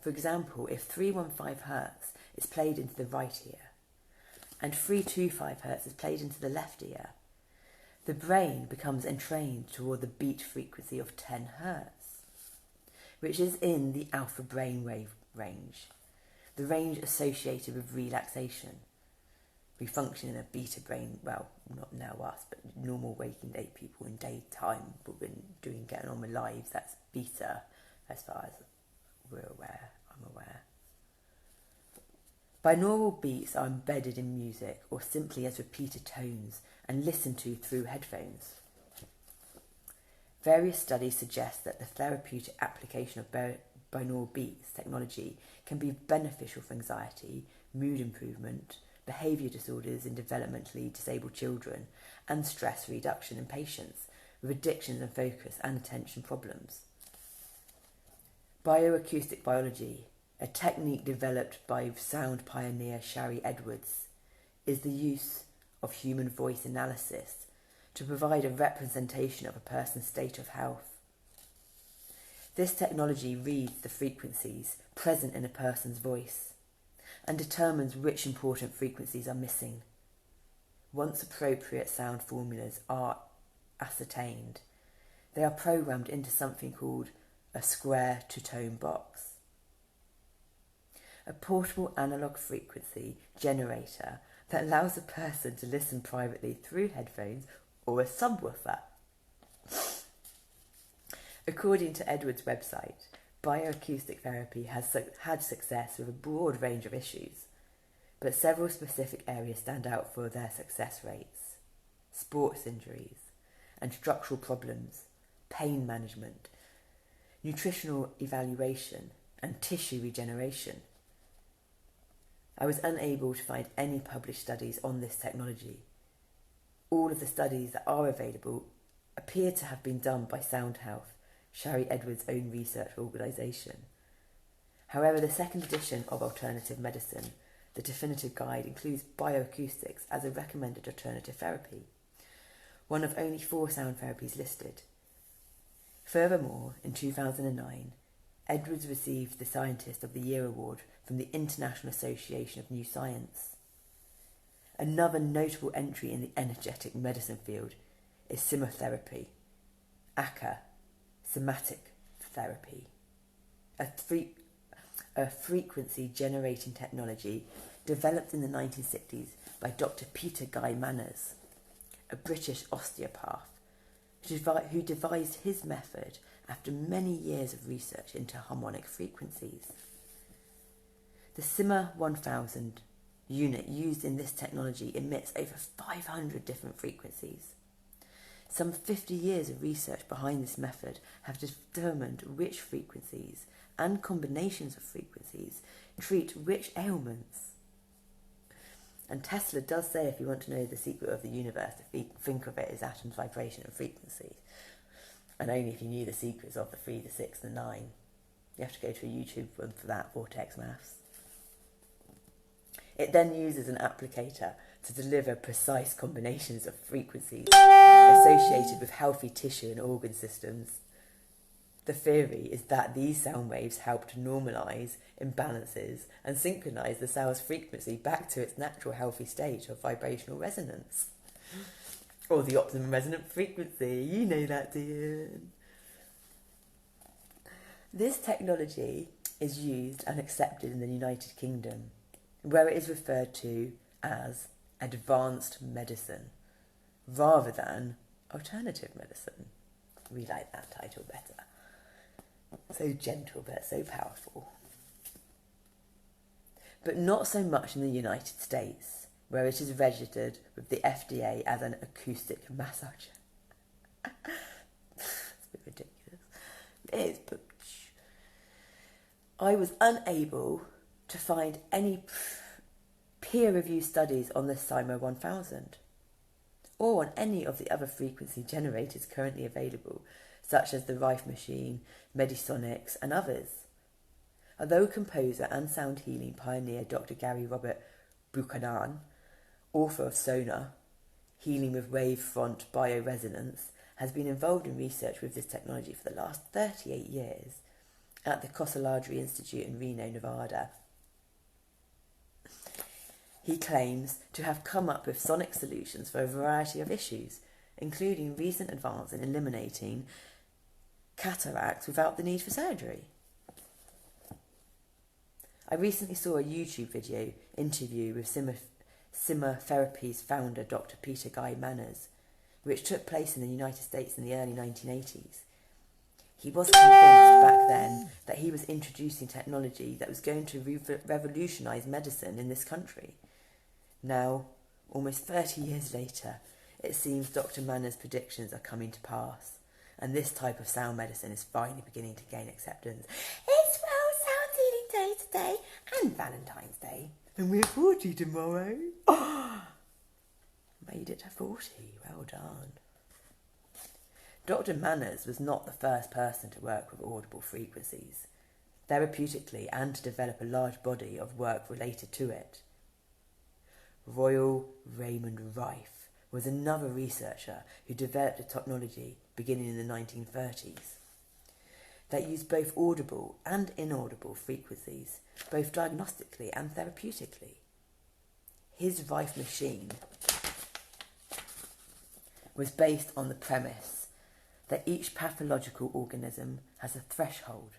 S1: For example, if 315 Hz is played into the right ear and 325 Hz is played into the left ear, the brain becomes entrained toward the beat frequency of 10 Hz, which is in the alpha brainwave range, the range associated with relaxation. We function in a beta brain, well, not now us, but normal waking day people in daytime, but when getting on with lives, that's beta, as far as I'm aware. Binaural beats are embedded in music or simply as repeated tones and listened to through headphones. Various studies suggest that the therapeutic application of binaural beats technology can be beneficial for anxiety, mood improvement, behaviour disorders in developmentally disabled children, and stress reduction in patients with addictions and focus and attention problems. Bioacoustic biology, a technique developed by sound pioneer Shari Edwards, is the use of human voice analysis to provide a representation of a person's state of health. This technology reads the frequencies present in a person's voice and determines which important frequencies are missing. Once appropriate sound formulas are ascertained, they are programmed into something called a square-to-tone box, a portable analogue frequency generator that allows a person to listen privately through headphones or a subwoofer. According to Edwards' website, bioacoustic therapy has had success with a broad range of issues, but several specific areas stand out for their success rates: sports injuries and structural problems, pain management, nutritional evaluation, and tissue regeneration. I was unable to find any published studies on this technology. All of the studies that are available appear to have been done by Sound Health, Shari Edwards' own research organisation. However, the second edition of Alternative Medicine, the definitive guide, includes bioacoustics as a recommended alternative therapy, one of only 4 sound therapies listed. Furthermore, in 2009, Edwards received the Scientist of the Year award from the International Association of New Science. Another notable entry in the energetic medicine field is simotherapy, ACA, somatic therapy, a frequency-generating technology developed in the 1960s by Dr. Peter Guy Manners, a British osteopath, who devised his method after many years of research into harmonic frequencies. The Simmer 1000 unit used in this technology emits over 500 different frequencies. Some 50 years of research behind this method have determined which frequencies and combinations of frequencies treat which ailments. And Tesla does say, if you want to know the secret of the universe, think of it as atoms, vibration and frequency. and only if you knew the secrets of the 3, the 6, the 9. You have to go to a YouTube one for that, Vortex Maths. It then uses an applicator to deliver precise combinations of frequencies associated with healthy tissue and organ systems. The theory is that these sound waves help to normalise imbalances and synchronise the cell's frequency back to its natural healthy state of vibrational resonance. Or the optimum resonant frequency, you know that, do you? This technology is used and accepted in the United Kingdom, where it is referred to as advanced medicine, rather than alternative medicine. We like that title better. So gentle but so powerful. But not so much in the United States, where it is registered with the FDA as an acoustic massager. It's a bit ridiculous. It is, but I was unable to find any peer-reviewed studies on the Cymo 1000 or on any of the other frequency generators currently available, such as the Rife Machine, Medisonics and others. Although composer and sound healing pioneer Dr. Gary Robert Buchanan, author of Sonar, Healing with Wavefront Bioresonance, has been involved in research with this technology for the last 38 years at the Kosalajri Institute in Reno, Nevada. He claims to have come up with sonic solutions for a variety of issues, including recent advance in eliminating cataracts without the need for surgery. I recently saw a YouTube video interview with Simmer Therapy's founder, Dr. Peter Guy Manners, which took place in the United States in the early 1980s. He was convinced back then that he was introducing technology that was going to revolutionise medicine in this country. Now, almost 30 years later, it seems Dr. Manners' predictions are coming to pass, and this type of sound medicine is finally beginning to gain acceptance. It's World Sound Healing Day today, and Valentine's Day, and we're 40 tomorrow. Oh, made it to 40, well done. Dr. Manners was not the first person to work with audible frequencies, therapeutically, and to develop a large body of work related to it. Royal Raymond Rife was another researcher who developed a technology beginning in the 1930s that used both audible and inaudible frequencies, both diagnostically and therapeutically. His Rife machine was based on the premise that each pathological organism has a threshold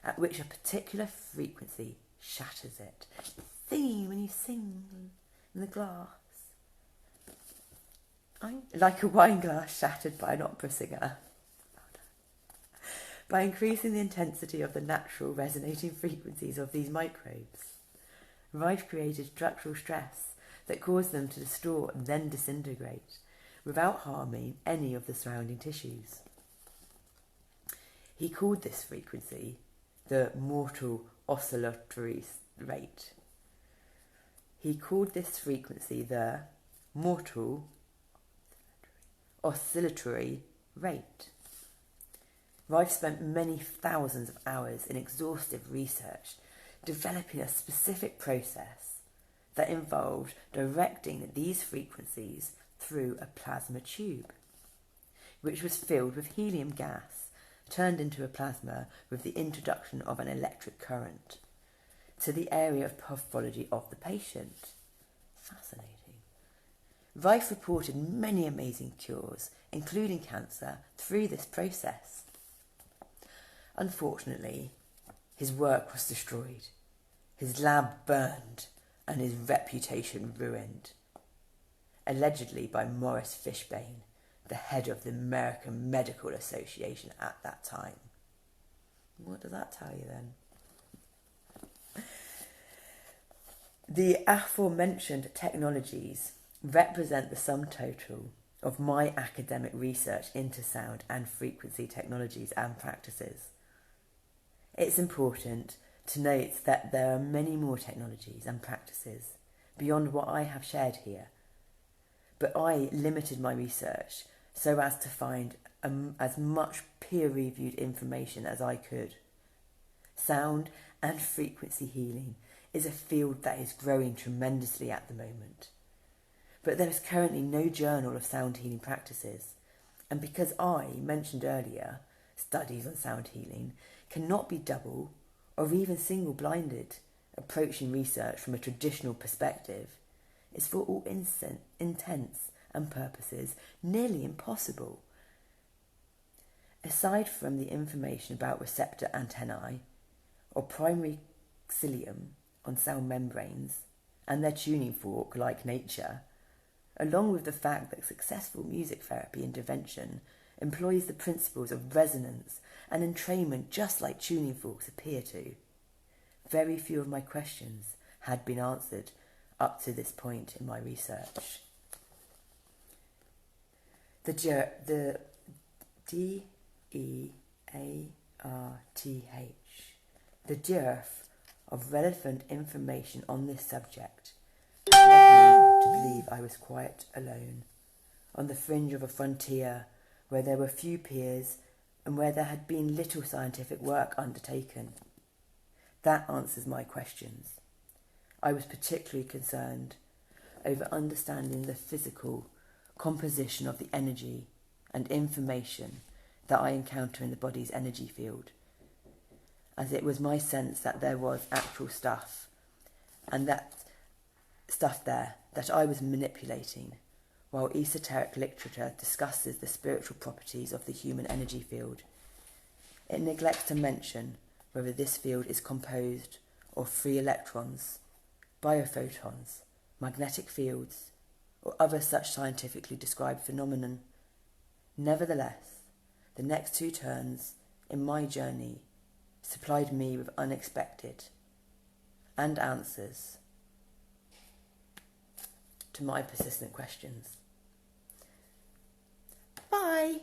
S1: at which a particular frequency shatters it. Singing when you sing in the glass. Like a wine glass shattered by an opera singer. By increasing the intensity of the natural resonating frequencies of these microbes, Rife created structural stress that caused them to distort and then disintegrate without harming any of the surrounding tissues. He called this frequency the mortal oscillatory rate. He called this frequency the mortal oscillatory rate. Rife spent many thousands of hours in exhaustive research developing a specific process that involved directing these frequencies through a plasma tube, which was filled with helium gas, turned into a plasma with the introduction of an electric current to the area of pathology of the patient. Fascinating. Rife reported many amazing cures, including cancer, through this process. Unfortunately, his work was destroyed, his lab burned, and his reputation ruined, allegedly by Maurice Fishbane, the head of the American Medical Association at that time. What does that tell you then? The aforementioned technologies represent the sum total of my academic research into sound and frequency technologies and practices. It's important to note that there are many more technologies and practices beyond what I have shared here, but I limited my research so as to find as much peer-reviewed information as I could. Sound and frequency healing is a field that is growing tremendously at the moment. But there is currently no journal of sound healing practices, and because I mentioned earlier, studies on sound healing cannot be double or even single-blinded, approaching research from a traditional perspective is for all intents and purposes nearly impossible. Aside from the information about receptor antennae or primary cilium on cell membranes and their tuning fork like nature, along with the fact that successful music therapy intervention employs the principles of resonance and entrainment just like tuning forks appear to, very few of my questions had been answered up to this point in my research. The DEARTH, the dearth of relevant information on this subject has led me to believe I was quite alone, on the fringe of a frontier where there were few peers and where there had been little scientific work undertaken. That answers my questions. I was particularly concerned over understanding the physical composition of the energy and information that I encounter in the body's energy field, as it was my sense that there was actual stuff, and that stuff there that I was manipulating, while esoteric literature discusses the spiritual properties of the human energy field. It neglects to mention whether this field is composed of free electrons, biophotons, magnetic fields, or other such scientifically described phenomenon. Nevertheless, the next 2 turns in my journey supplied me with unexpected and answers to my persistent questions. Bye!